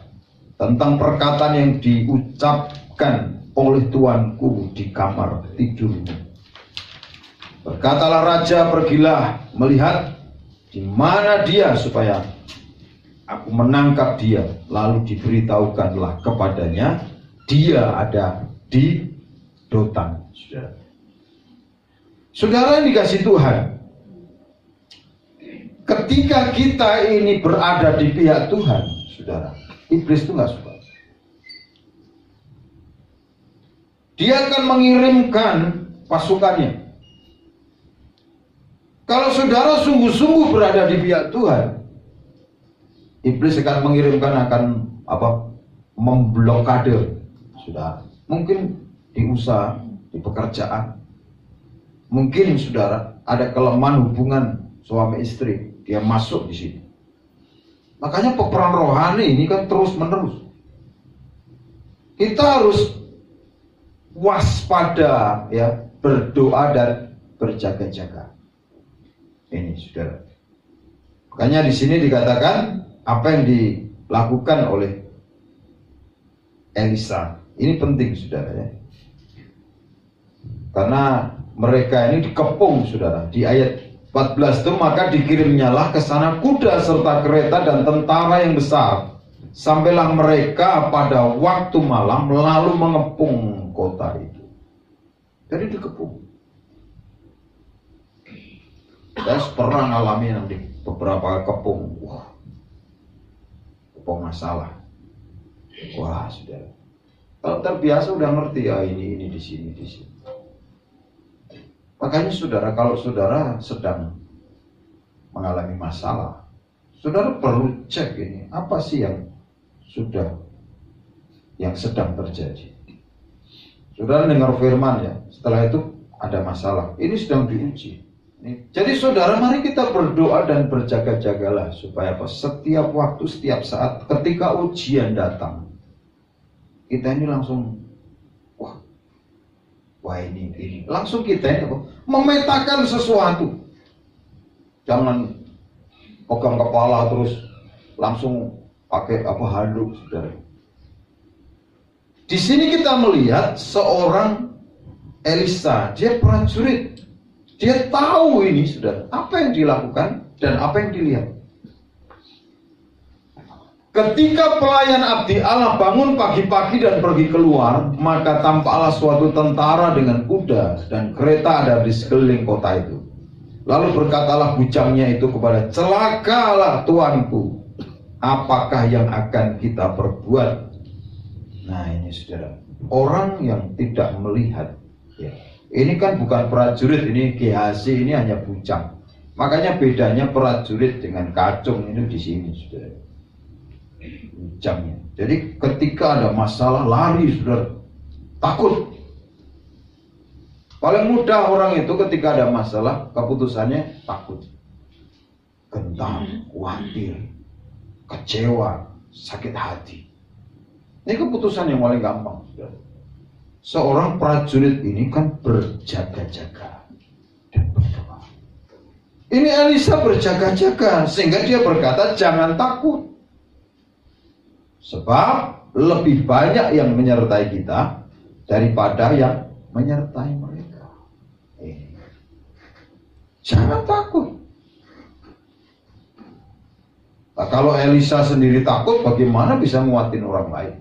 tentang perkataan yang diucapkan oleh tuanku di kamar tidurmu. Berkatalah raja, pergilah melihat di mana dia supaya aku menangkap dia. Lalu diberitahukanlah kepadanya, dia ada di Dotan. Saudara yang dikasih Tuhan, ketika kita ini berada di pihak Tuhan, saudara, iblis itu nggak suka. Dia akan mengirimkan pasukannya. Kalau saudara sungguh-sungguh berada di pihak Tuhan, iblis akan mengirimkan memblokade saudara. Mungkin di usaha, di pekerjaan. Mungkin saudara ada kelemahan hubungan suami istri, dia masuk di sini. Makanya peperangan rohani ini kan terus menerus. Kita harus waspada, ya, berdoa dan berjaga-jaga. Ini saudara. Makanya di sini dikatakan apa yang dilakukan oleh Elisa. Ini penting saudara, ya. Karena mereka ini dikepung saudara. Di ayat 14 itu, maka dikirimnyalah ke sana kuda serta kereta dan tentara yang besar. Sampailah mereka pada waktu malam lalu mengepung kota itu. Jadi dikepung. Saya pernah alami nanti beberapa kepung. Wah, kepung masalah. Wah, saudara. Kalau terbiasa udah ngerti, ya ini di sini. Makanya saudara, kalau saudara sedang mengalami masalah, saudara perlu cek ini, apa sih yang sedang terjadi. Saudara dengar firman, ya, setelah itu ada masalah, ini sedang diuji. Jadi saudara, mari kita berdoa dan berjaga-jagalah supaya setiap waktu, setiap saat ketika ujian datang, kita ini langsung wah ini langsung kita ini memetakan sesuatu. Jangan pegang kepala terus langsung pakai handuk, saudara. Di sini kita melihat seorang Elisa, dia prajurit. Dia tahu ini, saudara, apa yang dilakukan dan apa yang dilihat. Ketika pelayan abdi Allah bangun pagi-pagi dan pergi keluar, maka tampaklah suatu tentara dengan kuda dan kereta ada di sekeliling kota itu. Lalu berkatalah bujangnya itu kepada, celakalah tuanku, apakah yang akan kita perbuat? Nah ini saudara, orang yang tidak melihat, ya. Ini kan bukan prajurit, ini GHC, ini hanya bujang. Makanya bedanya prajurit dengan kacung itu di sini, saudara. Bujangnya. Jadi ketika ada masalah lari, saudara, takut. Paling mudah orang itu ketika ada masalah, keputusannya takut, gentar, khawatir, kecewa, sakit hati. Ini keputusan yang paling gampang, saudara. Seorang prajurit ini kan berjaga-jaga dan berdoa. Ini Elisa berjaga-jaga sehingga dia berkata, jangan takut, sebab lebih banyak yang menyertai kita daripada yang menyertai mereka. Jangan takut. Nah, kalau Elisa sendiri takut, bagaimana bisa nguatin orang lain?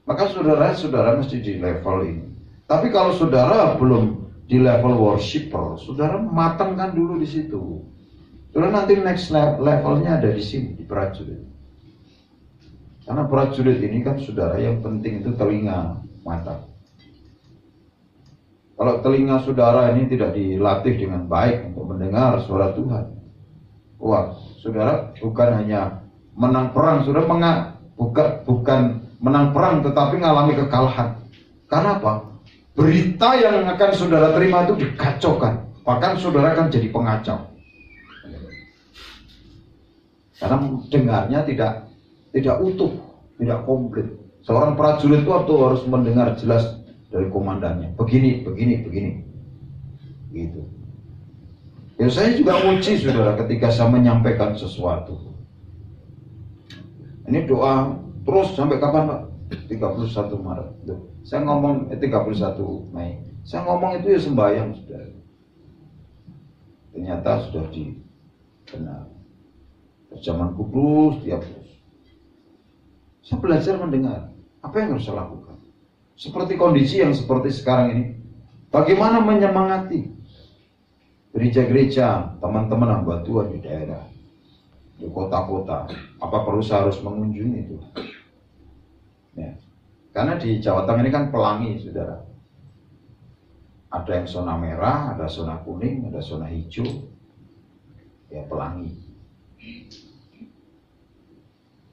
Maka saudara mesti di level ini. Tapi kalau saudara belum di level worshiper, saudara matangkan dulu di situ. Saudara nanti next levelnya ada di sini, di prajurit. Karena prajurit ini kan saudara yang penting itu telinga, mata. Kalau telinga saudara ini tidak dilatih dengan baik untuk mendengar suara Tuhan, wah, saudara bukan hanya menang perang, saudara bukan menang perang tetapi mengalami kekalahan. Karena apa? Berita yang akan saudara terima itu dikacaukan. Bahkan saudara akan jadi pengacau. Karena dengarnya tidak utuh, tidak komplit. Seorang prajurit itu harus mendengar jelas dari komandannya. Begini. Gitu. Ya saya juga uji saudara ketika saya menyampaikan sesuatu. Ini doa terus sampai kapan Pak? 31 Maret. Saya ngomong 31 Mei. Saya ngomong itu ya sembahyang saudara. Ternyata sudah dikenal. Zaman kudus tiap terus. Saya belajar mendengar. Apa yang harus saya lakukan? Seperti kondisi yang seperti sekarang ini. Bagaimana menyemangati gereja-gereja, teman-teman hamba Tuhan di daerah, di kota-kota. Apa perlu saya harus mengunjungi itu? Ya. Karena di Jawa Tengah ini kan pelangi, saudara. Ada yang zona merah, ada zona kuning, ada zona hijau. Ya pelangi.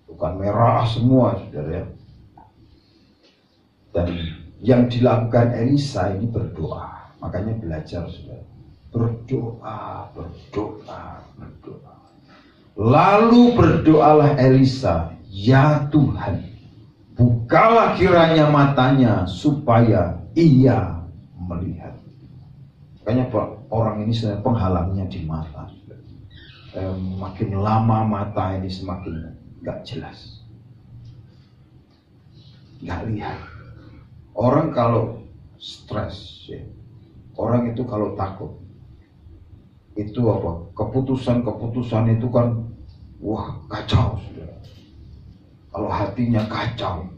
Bukan merah semua, saudara ya. Dan yang dilakukan Elisa ini berdoa. Makanya belajar, saudara. Berdoa. Lalu berdoalah Elisa, ya Tuhan, bukalah kiranya matanya supaya ia melihat. Makanya orang ini sebenarnya penghalangnya di mata. Makin lama mata ini semakin gak jelas, gak lihat. Orang kalau stres, ya, orang itu kalau takut, itu apa? Keputusan itu kan, wah kacau, saudara. Kalau hatinya kacau,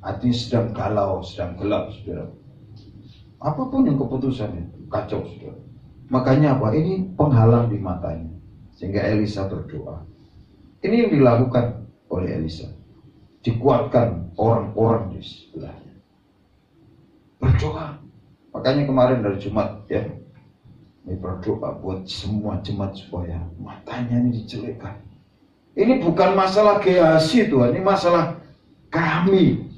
hati sedang galau, sedang gelap, saudara. Apapun yang keputusan itu kacau, saudara. Makanya apa? Ini penghalang di matanya, sehingga Elisa berdoa. Ini yang dilakukan oleh Elisa. Dikuatkan orang-orang di sebelahnya. Berdoa. Makanya kemarin dari Jumat ya, ini berdoa buat semua jemaat supaya matanya ini dijelekkan. Ini bukan masalah GHC Tuhan, ini masalah kami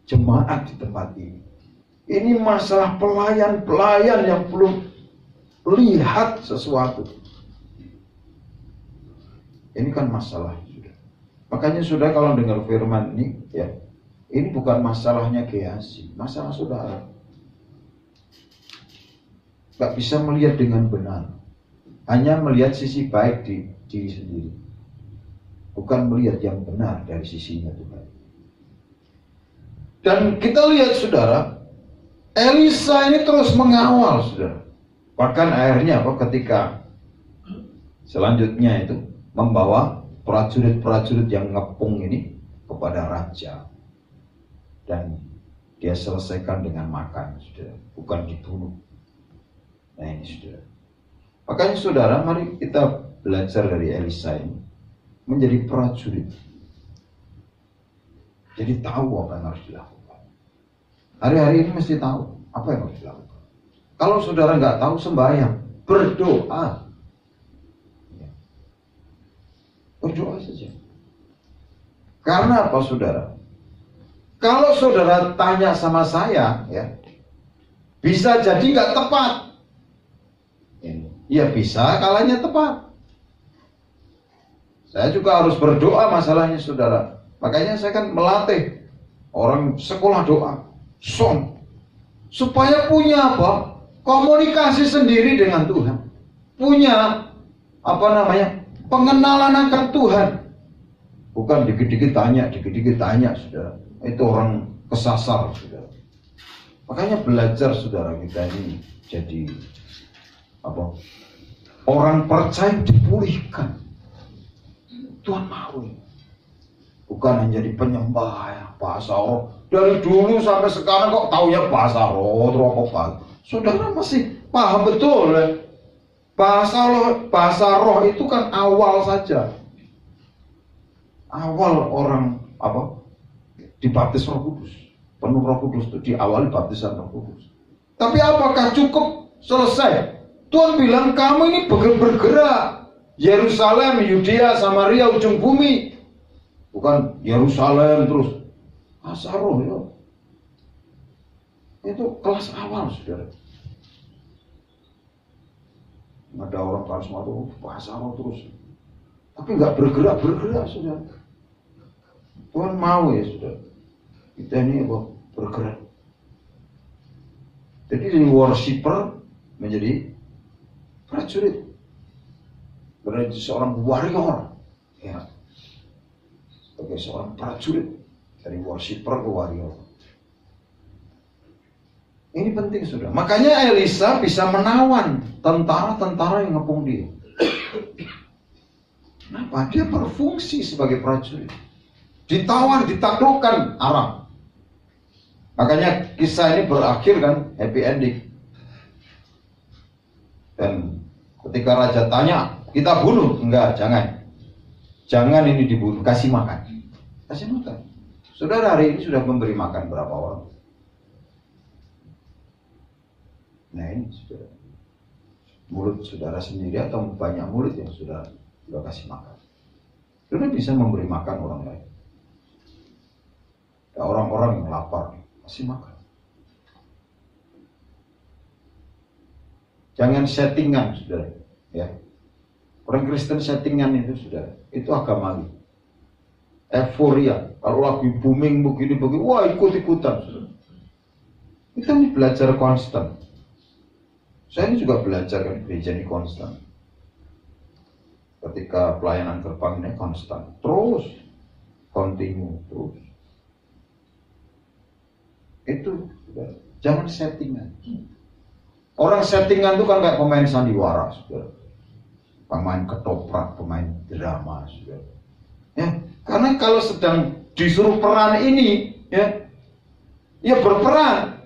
jemaat di tempat ini. Ini masalah pelayan-pelayan yang belum lihat sesuatu. Ini kan masalah. Makanya sudah kalau dengar firman ini ya, ini bukan masalahnya GHC, masalah saudara. Gak bisa melihat dengan benar, hanya melihat sisi baik di diri sendiri, bukan melihat yang benar dari sisinya Tuhan. Dan kita lihat saudara, Elisa ini terus mengawal saudara. Bahkan akhirnya apa? Ketika selanjutnya itu membawa prajurit-prajurit yang ngepung ini kepada raja, dan dia selesaikan dengan makan, saudara, bukan dibunuh. Nah ini saudara. Makanya saudara, mari kita belajar dari Elisa ini menjadi prajurit. Jadi tahu apa yang harus dilakukan. Hari-hari ini mesti tahu apa yang harus dilakukan. Kalau saudara nggak tahu, sembahyang, berdoa. Berdoa saja. Karena apa saudara? Kalau saudara tanya sama saya, ya, bisa jadi nggak tepat. Ya bisa, kalanya tepat. Saya juga harus berdoa masalahnya saudara. Makanya saya kan melatih orang sekolah doa, supaya punya apa? Komunikasi sendiri dengan Tuhan. Punya pengenalan akan Tuhan. Bukan dikit-dikit tanya, saudara. Itu orang kesasar, saudara. Makanya belajar saudara kita ini jadi orang percaya dipulihkan. Tuhan mau. Bukan hanya jadi penyembah ya, bahasa roh. Dari dulu sampai sekarang kok taunya bahasa roh, saudara masih paham betul ya? Bahasa roh itu kan awal saja. Awal orang dibaptis Roh Kudus. Penuh Roh Kudus itu diawali baptisan Roh Kudus. Tapi apakah cukup selesai? Tuhan bilang kamu ini bergerak. Yerusalem, Yudea, Samaria, ujung bumi. Bukan Yerusalem terus. Bahasa roh ya. Itu kelas awal saudara. Ada orang karismatik bahasa roh terus. Tapi nggak bergerak, saudara. Tuhan mau ya, saudara. Kita ini bergerak. Jadi dari worshiper menjadi prajurit. Berarti seorang warrior. Ya. Sebagai seorang prajurit. Dari worshiper ke warrior. Ini penting, saudara. Makanya Elisa bisa menawan tentara-tentara yang ngepung dia. Kenapa? Dia berfungsi sebagai prajurit. Ditawar, ditaklukkan Aram. Makanya kisah ini berakhir kan happy ending. Dan ketika raja tanya, kita bunuh? Enggak, jangan. Jangan ini dibunuh, kasih makan. Kasih makan. Saudara hari ini sudah memberi makan berapa orang? Nah ini saudara. Mulut saudara sendiri atau banyak mulut yang sudah kasih makan. Saudara bisa memberi makan orang lain. Ada orang-orang yang lapar, kasih makan. Jangan settingan, saudara. Ya. Orang Kristen settingan itu, saudara. Itu agama. Euforia. Kalau lagi booming begini, wah ikut-ikutan, saudara. Kita ini belajar konstan. Saya ini juga belajar kan gereja ini konstan. Ketika pelayanan gerbang ini konstan, terus, continue, terus. Itu, saudara. Jangan settingan. Orang settingan itu kan kayak pemain sandiwara, saudara. Pemain ketoprak, pemain drama, saudara. Ya, karena kalau sedang disuruh peran ini, ya berperan.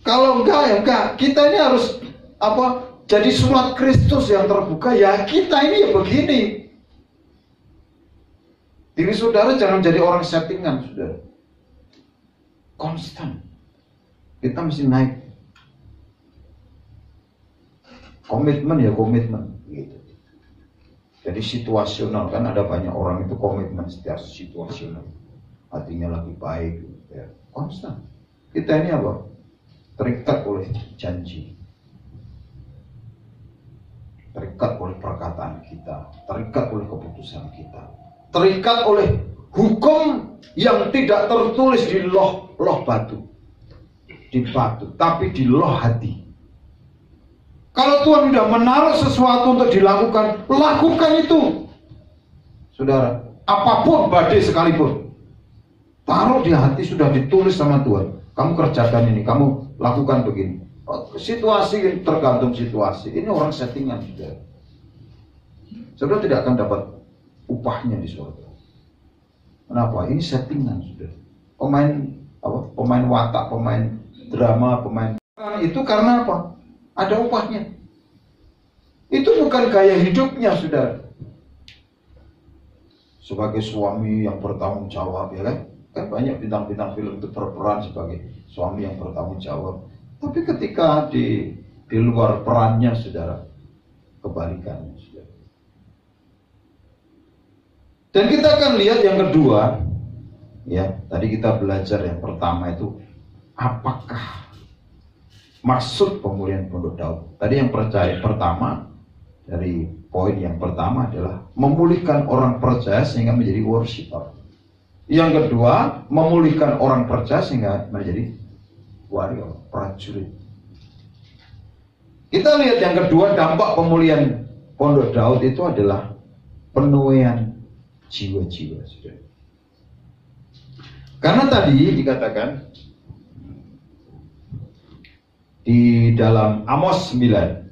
Kalau enggak, ya enggak. Kita ini harus jadi surat Kristus yang terbuka. Ya kita ini ya begini. Diri saudara jangan jadi orang settingan, saudara. Konstan. Kita mesti naik. Komitmen ya komitmen gitu. Jadi situasional, kan ada banyak orang itu komitmen setiap situasional. Hatinya lagi baik ya. Konstan. Kita ini apa? Terikat oleh janji. Terikat oleh perkataan kita, terikat oleh keputusan kita. Terikat oleh hukum yang tidak tertulis di loh batu. Di batu, tapi di loh hati. Kalau Tuhan sudah menaruh sesuatu untuk dilakukan, lakukan itu. Saudara, apapun badai sekalipun, taruh di hati, sudah ditulis sama Tuhan. Kamu kerjakan ini, kamu lakukan begini. Situasi tergantung situasi. Ini orang settingan, saudara. Saudara tidak akan dapat upahnya di surga. Kenapa? Ini settingan, saudara. Pemain watak, pemain drama, pemain itu karena apa? Ada upahnya. Itu bukan gaya hidupnya, saudara. Sebagai suami yang bertanggung jawab, ya kan? Kan banyak bintang-bintang film itu berperan sebagai suami yang bertanggung jawab. Tapi ketika di luar perannya, saudara, kebalikannya, saudara. Dan kita akan lihat yang kedua, ya. Tadi kita belajar yang pertama itu, apakah maksud pemulihan pondok Daud. Tadi yang pertama, dari poin yang pertama adalah memulihkan orang percaya sehingga menjadi worshiper. Yang kedua, memulihkan orang percaya sehingga menjadi warrior, prajurit. Kita lihat yang kedua, dampak pemulihan pondok Daud itu adalah penuaian jiwa-jiwa. Karena tadi dikatakan di dalam Amos 9.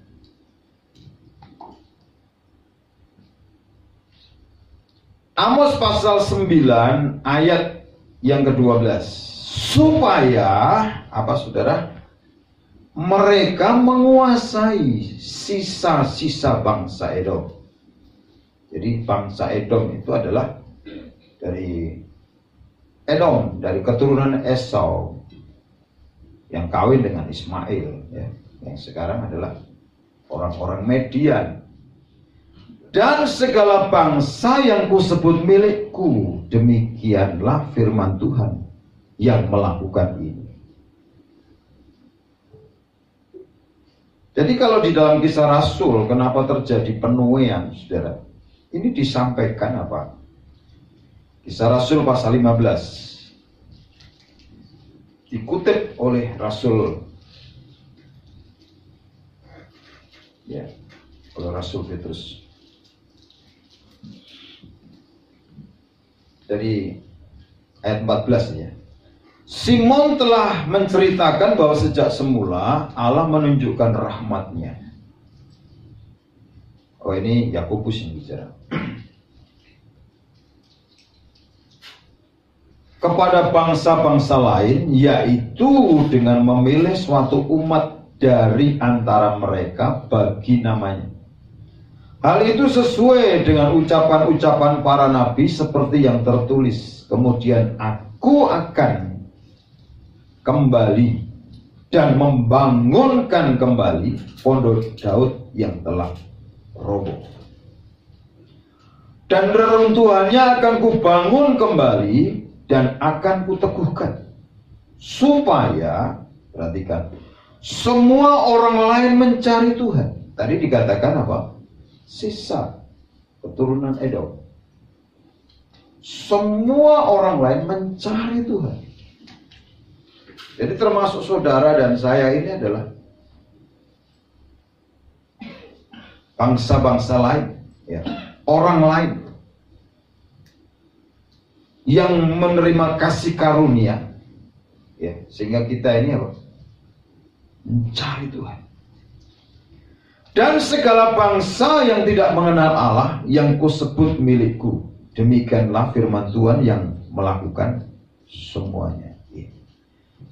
Amos pasal 9 ayat yang ke-12. Supaya apa, saudara? Mereka menguasai sisa-sisa bangsa Edom. Jadi bangsa Edom itu adalah dari Edom, dari keturunan Esau yang kawin dengan Ismail, ya, yang sekarang adalah orang-orang Median. Dan segala bangsa yang kusebut milikku, demikianlah firman Tuhan yang melakukan ini. Jadi kalau di dalam Kisah Rasul, kenapa terjadi penuaian, saudara? Ini disampaikan apa? Kisah Rasul pasal 15. Dikutip oleh Rasul oleh Rasul Petrus. Dari ayat 14 ya. Simon telah menceritakan bahwa sejak semula Allah menunjukkan rahmat-Nya. Oh, ini Yakobus yang bicara. Kepada bangsa-bangsa lain, yaitu dengan memilih suatu umat dari antara mereka bagi namanya. Hal itu sesuai dengan ucapan-ucapan para nabi seperti yang tertulis. Kemudian aku akan kembali dan membangunkan kembali pondok Daud yang telah roboh. Dan reruntuhannya akan kubangun kembali dan akan kuteguhkan, supaya, perhatikan, semua orang lain mencari Tuhan. Tadi dikatakan apa? Sisa keturunan Edom. Semua orang lain mencari Tuhan. Jadi termasuk saudara dan saya ini adalah bangsa-bangsa lain, ya, orang lain yang menerima kasih karunia, ya, sehingga kita ini apa? Mencari Tuhan. Dan segala bangsa yang tidak mengenal Allah yang kusebut milikku, demikianlah firman Tuhan yang melakukan semuanya.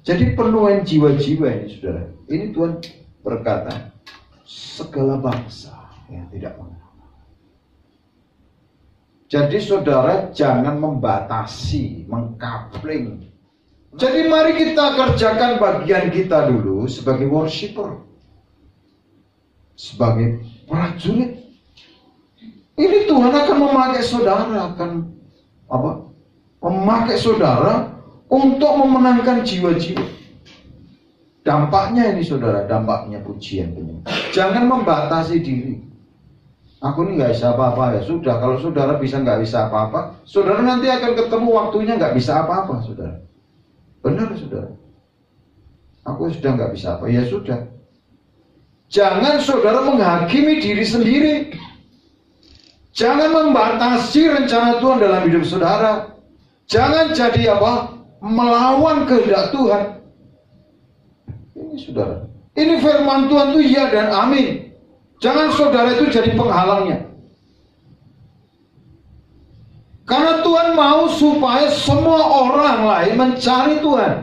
Jadi penuhan jiwa-jiwa ini, saudara. Ini Tuhan berkata, segala bangsa yang tidak mengenal. Jadi saudara jangan membatasi, mengkapling. Jadi mari kita kerjakan bagian kita dulu sebagai worshiper, sebagai prajurit. Ini Tuhan akan memakai saudara, memakai saudara untuk memenangkan jiwa-jiwa. Dampaknya ini saudara, dampaknya pujian penyembah. Jangan membatasi diri. Aku ini gak bisa apa-apa, ya sudah. Kalau saudara bisa gak bisa apa-apa, saudara nanti akan ketemu waktunya gak bisa apa-apa, saudara. Benar saudara. Aku sudah gak bisa apa, ya sudah. Jangan saudara menghakimi diri sendiri. Jangan membatasi rencana Tuhan dalam hidup saudara. Jangan jadi melawan kehendak Tuhan. Ini saudara, ini firman Tuhan itu ya dan amin. Jangan saudara itu jadi penghalangnya. Karena Tuhan mau supaya semua orang lain mencari Tuhan.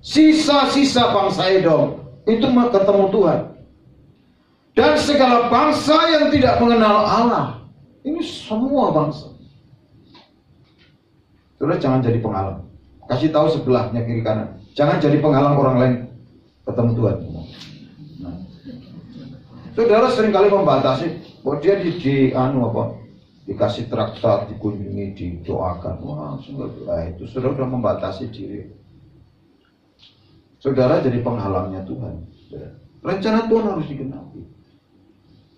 Sisa-sisa bangsa Edom itu ketemu Tuhan. Dan segala bangsa yang tidak mengenal Allah. Ini semua bangsa. Saudara jangan jadi penghalang. Kasih tahu sebelahnya kiri kanan. Jangan jadi penghalang orang lain ketemu Tuhan. Nah. Saudara seringkali membatasi. Bahwa dia dikasih traktat, dikunjungi, didoakan. Wah, itu saudara sudah membatasi diri. Saudara jadi penghalangnya Tuhan. Rencana Tuhan harus digenapi.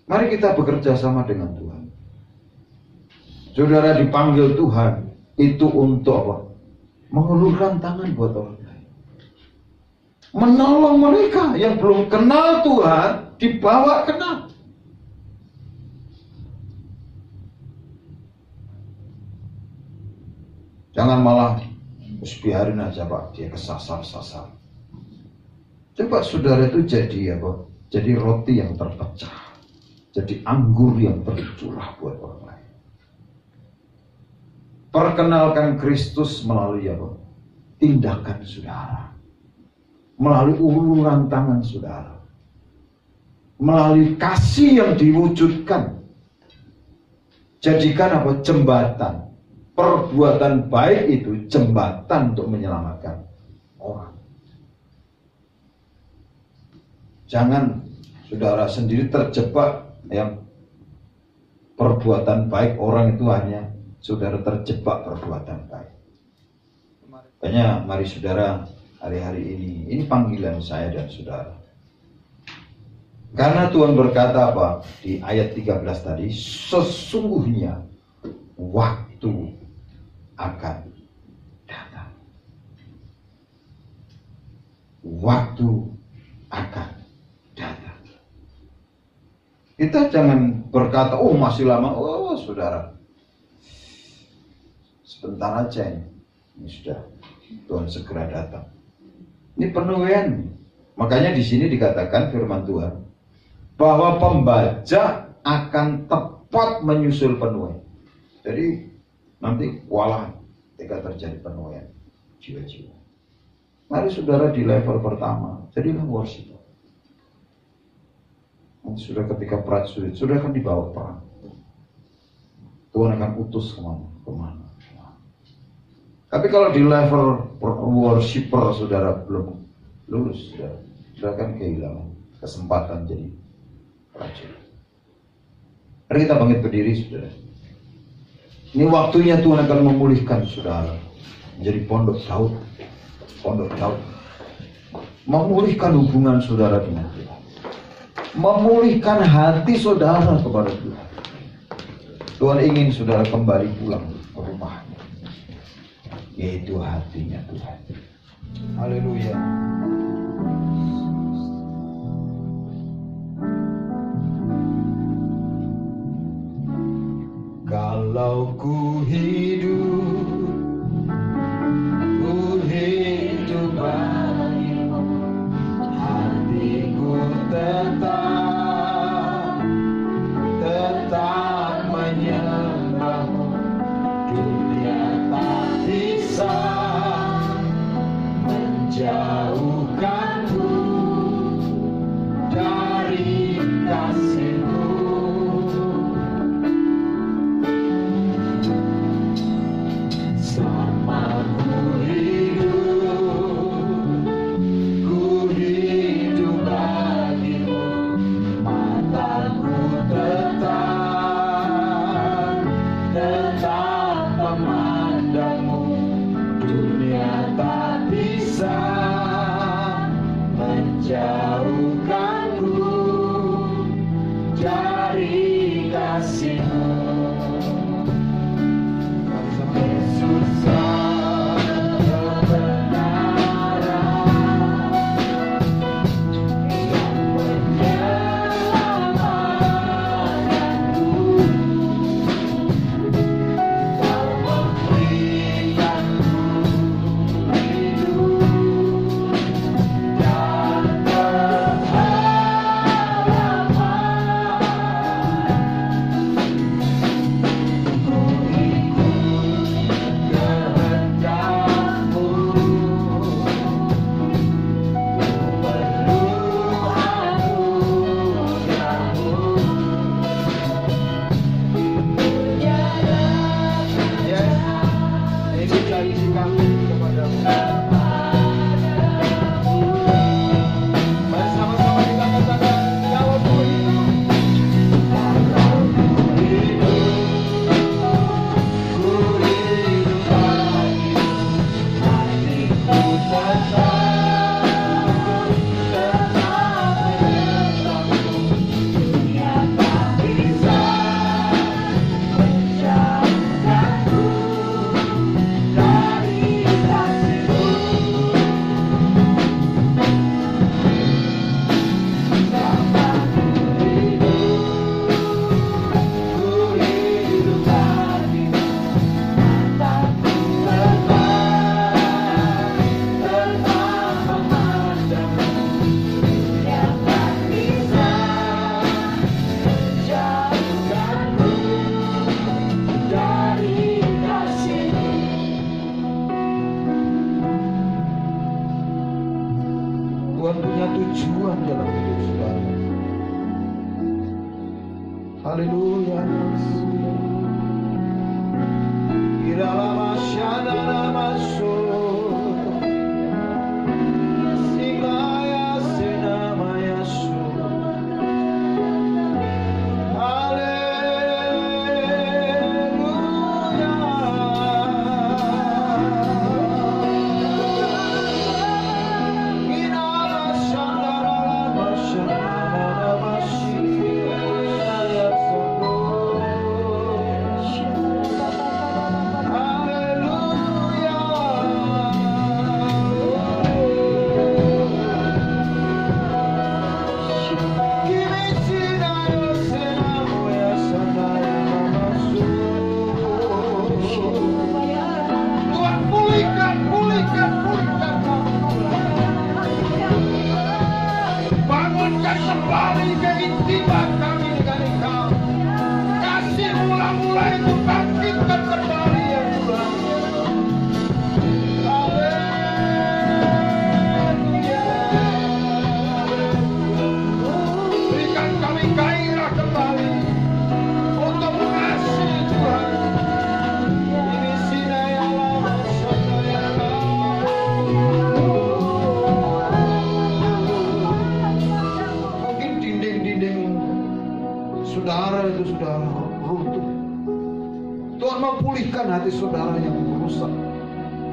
Mari kita bekerja sama dengan Tuhan. Saudara dipanggil Tuhan itu untuk apa? Mengulurkan tangan buat orang lain. Menolong mereka yang belum kenal Tuhan, dibawa kenal. Jangan malah biarin aja Pak, dia kesasar-sasar. Coba saudara itu jadi apa? Jadi roti yang terpecah. Jadi anggur yang tercurah buat orang lain. Perkenalkan Kristus melalui apa? Tindakan saudara. Melalui uluran tangan saudara. Melalui kasih yang diwujudkan. Jadikan apa? Jembatan. Perbuatan baik itu jembatan untuk menyelamatkan orang. Jangan saudara sendiri terjebak yang perbuatan baik orang itu hanya saudara terjebak perbuatan baik. Makanya mari saudara hari-hari ini panggilan saya dan saudara. Karena Tuhan berkata apa? Di ayat 13 tadi, sesungguhnya waktu akan datang. Waktu akan datang. Kita jangan berkata, oh masih lama. Oh saudara, sebentar aja ini sudah Tuhan segera datang. Ini penuaian. Makanya di sini dikatakan firman Tuhan bahwa pembajak akan tepat menyusul penuaian. Jadi nanti kewalahan ketika terjadi penuaian jiwa-jiwa. Mari saudara di level pertama, jadilah worshiper. Nanti sudah ketika prajurit, sudah akan dibawa perang. Tuhan akan utus kemana. Tapi kalau di level worshiper saudara belum lulus, sudah akan kehilangan kesempatan jadi prajurit. Mari kita bangkit berdiri saudara. Ini waktunya Tuhan akan memulihkan saudara menjadi pondok Daud. Pondok Daud. Memulihkan hubungan saudara dengan Tuhan. Memulihkan hati saudara kepada Tuhan. Tuhan ingin saudara kembali pulang ke rumahnya. Yaitu hatinya Tuhan. Haleluya. Kalau ku hidup bagimu, hatiku tetap menyembahmu. Dunia tak bisa menjauhkanku dari kasih-Mu. Selama ku hidup bagimu, mataku tetap memandangmu. Dunia tak bisa menjauhkanku dari kasih-Mu. Tuhan punya tujuan dalam hidup saudara. Haleluya. Iralah masyadana masuk. Singlaya senama Yesus.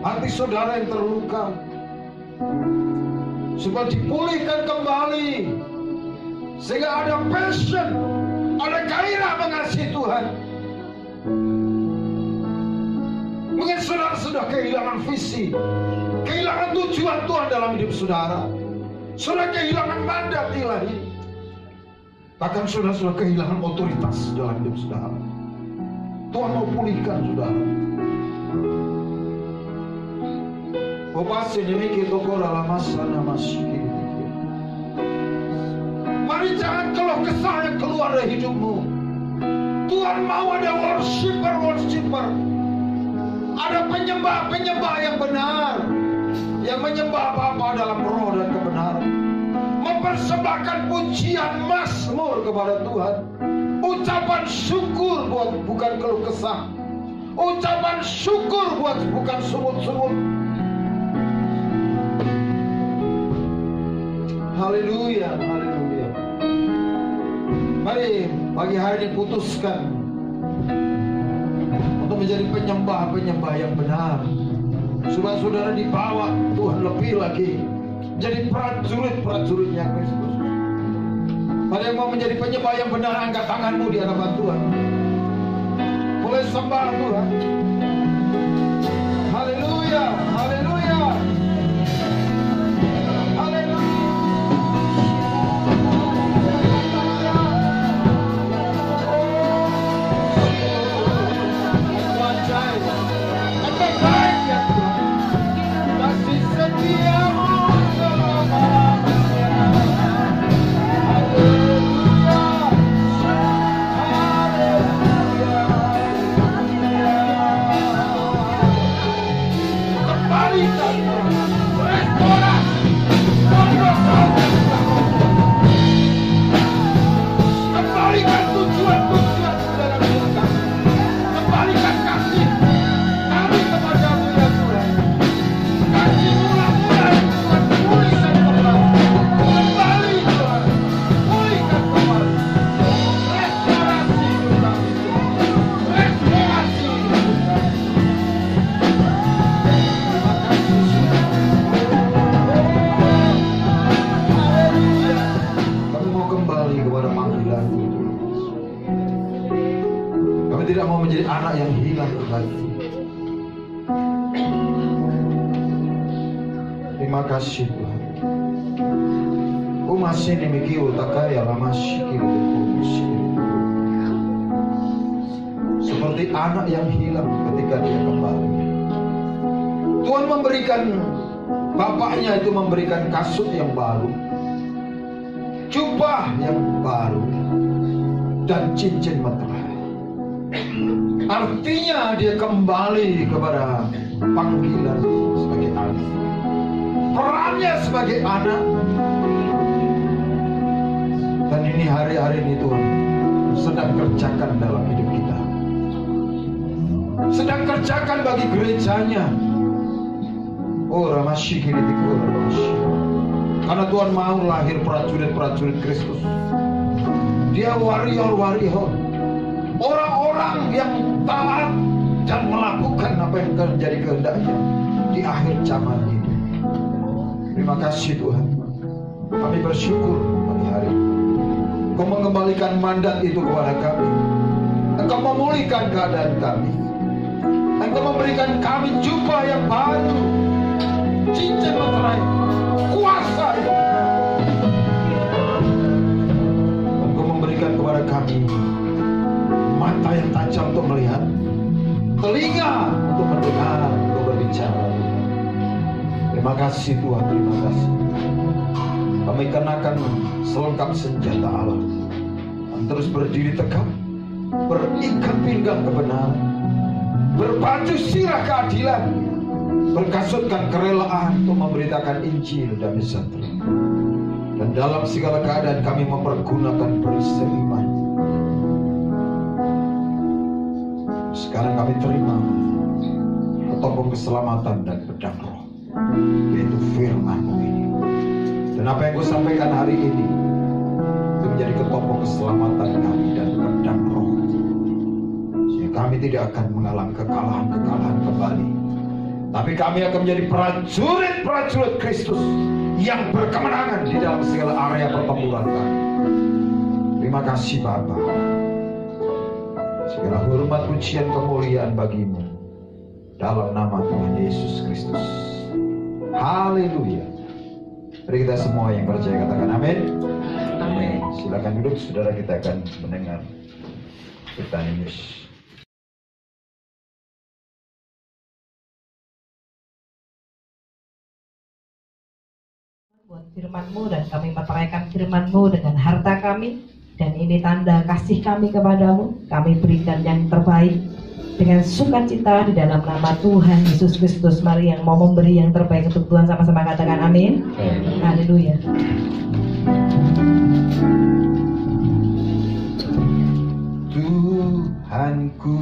hati saudara yang terluka, supaya dipulihkan kembali, sehingga ada passion, ada gairah mengasihi Tuhan. Mungkin saudara sudah kehilangan visi, kehilangan tujuan Tuhan dalam hidup saudara. Saudara kehilangan mandat ilahi. Bahkan saudara sudah kehilangan otoritas dalam hidup saudara. Tuhan mau pulihkan saudara. Mari jangan keluh kesah yang keluar dari hidupmu. Tuhan mau ada worshiper. Ada penyembah yang benar, yang menyembah Bapa dalam roh dan kebenaran, mempersembahkan pujian mazmur kepada Tuhan, ucapan syukur bukan keluh kesah, ucapan syukur bukan sungut-sungut. Haleluya, haleluya. Mari pagi hari ini putuskan untuk menjadi penyembah yang benar, supaya saudara dibawa Tuhan lebih lagi jadi prajurit-prajuritnya Kristus. Mari yang mau menjadi penyembah yang benar, angkat tanganmu di hadapan Tuhan. Boleh sembah Tuhan. Haleluya, haleluya. Anak yang hilang lagi. Terima kasih Tuhan. Masih demikian utakaya lama sikir. Seperti anak yang hilang ketika dia kembali. Tuhan memberikan, bapaknya itu memberikan kasut yang baru, jubah yang baru, dan cincin meterai. Artinya dia kembali kepada panggilan sebagai anak, perannya sebagai anak. Dan ini hari-hari ini Tuhan sedang kerjakan dalam hidup kita, sedang kerjakan bagi gerejanya. Oh Ramashiki, karena Tuhan mau lahir prajurit-prajurit Kristus. Dia warrior-warrior, orang-orang yang taat dan melakukan apa yang menjadi kehendaknya di akhir zaman ini. Terima kasih Tuhan. Kami bersyukur pagi hari ini Engkau mengembalikan mandat itu kepada kami. Engkau memulihkan keadaan kami. Engkau memberikan kami jubah yang baru, cincin meterai, kuasa itu. Engkau memberikan kepada kami mata yang tajam untuk melihat, telinga untuk mendengar, untuk berbicara. Terima kasih Tuhan, terima kasih. Kami kenakan selengkap senjata Allah dan terus berdiri tegak, berikat pinggang kebenaran, berbaju sirah keadilan, berkasutkan kerelaan untuk memberitakan Injil dan sejahtera. Dan dalam segala keadaan kami mempergunakan perisai iman. Sekarang kami terima ketopong keselamatan dan pedang roh, yaitu firman-Mu ini. Dan apa yang Kau sampaikan hari ini itu menjadi ketopong keselamatan kami dan pedang roh, sehingga kami tidak akan mengalami kekalahan-kekalahan kembali. tapi kami akan menjadi prajurit-prajurit Kristus yang berkemenangan di dalam segala area pertempuran kami. Terima kasih Bapa. Segala hormat, pujian, kemuliaan bagimu dalam nama Tuhan Yesus Kristus. Haleluya. Mari kita semua yang percaya katakan amin. Amin. Silakan duduk, saudara, kita akan mendengar Betanius. Buat firman-Mu, dan kami percayakan firman-Mu dengan harta kami, dan ini tanda kasih kami kepadamu. Kami berikan yang terbaik dengan sukacita di dalam nama Tuhan Yesus Kristus. Mari yang mau memberi yang terbaik untuk Tuhan sama-sama katakan amin. Haleluya. Tuhanku,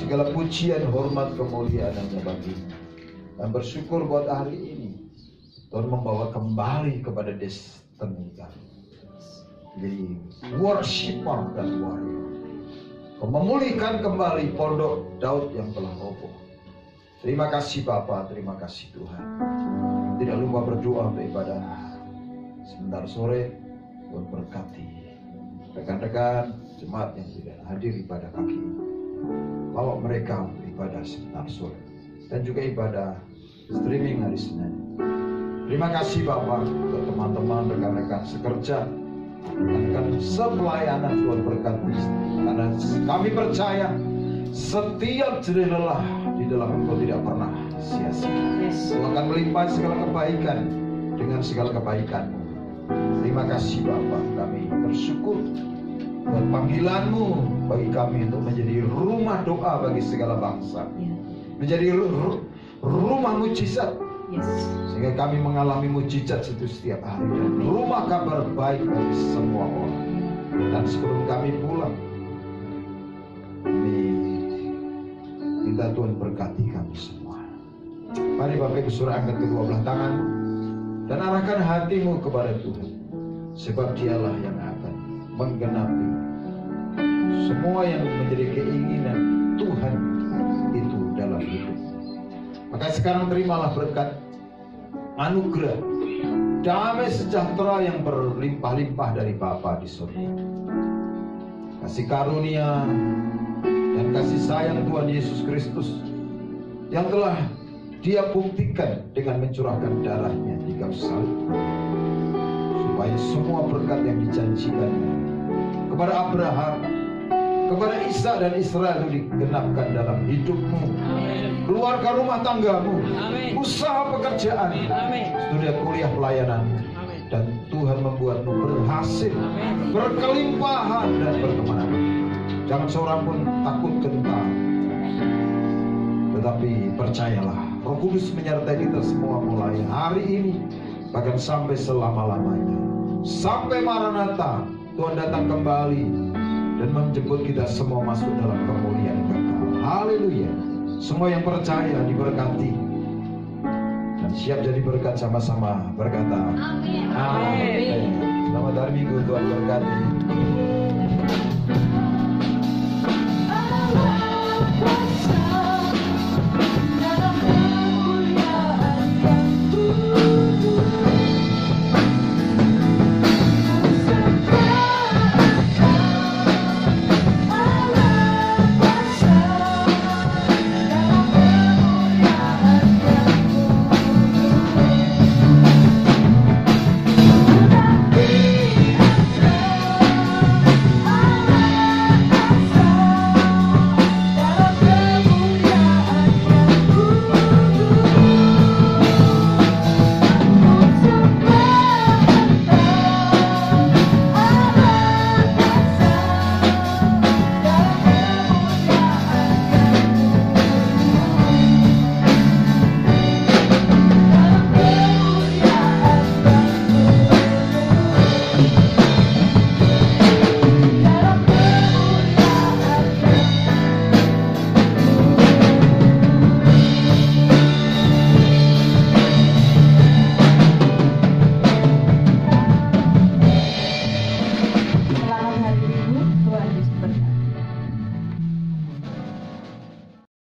segala pujian, hormat, kemuliaan hanya bagimu. Dan bersyukur buat hari ini Tuhan membawa kembali kepada destiny kami, jadi worshiper dan warrior. Kau memulihkan kembali pondok Daud yang telah roboh. Terima kasih Bapa, terima kasih Tuhan. Tidak lupa berdoa untuk ibadah sebentar sore. Tuhan berkati rekan-rekan jemaat yang tidak hadir ibadah pagi ini, bawa mereka ibadah sebentar sore dan juga ibadah streaming hari Senin. Terima kasih Bapak untuk teman-teman, rekan-rekan sekerja, rekan-rekan sepelayanan. Tuhan berkati, karena kami percaya setiap jerih lelah di dalam Engkau tidak pernah sia-sia. Engkau akan melimpah segala kebaikan dengan segala kebaikan-Mu. Terima kasih Bapak, kami bersyukur buat panggilan-Mu bagi kami untuk menjadi rumah doa bagi segala bangsa, menjadi rumah mujizat, sehingga kami mengalami mujizat itu setiap hari, dan rumah kabar baik bagi semua orang. Dan sebelum kami pulang, kami minta Tuhan berkati kami semua. Mari Bapak Ibu Saudara angkat kedua belah tangan dan arahkan hatimu kepada Tuhan, sebab Dialah yang akan menggenapi semua yang menjadi keinginan Tuhan itu dalam hidup. Maka sekarang terimalah berkat, anugerah, damai sejahtera yang berlimpah-limpah dari Bapa di surga, kasih karunia dan kasih sayang Tuhan Yesus Kristus yang telah Dia buktikan dengan mencurahkan darahnya di kayu salib, supaya semua berkat yang dijanjikan kepada Abraham, kepada Ishak dan Israel itu digenapkan dalam hidupmu, keluarga rumah tanggamu, usaha pekerjaan, studi kuliah pelayananmu, dan Tuhan membuatmu berhasil, berkelimpahan dan berkemenangan. Jangan seorang pun takut gentar, tetapi percayalah, Roh Kudus menyertai kita semua mulai hari ini bahkan sampai selama-lamanya, sampai Maranatha, Tuhan datang kembali dan menjemput kita semua masuk dalam kemuliaan kekal. Haleluya. Semua yang percaya diberkati siap jadi berkat sama-sama, berkata Amin. amin. Selamat hari Minggu, Tuhan berkati.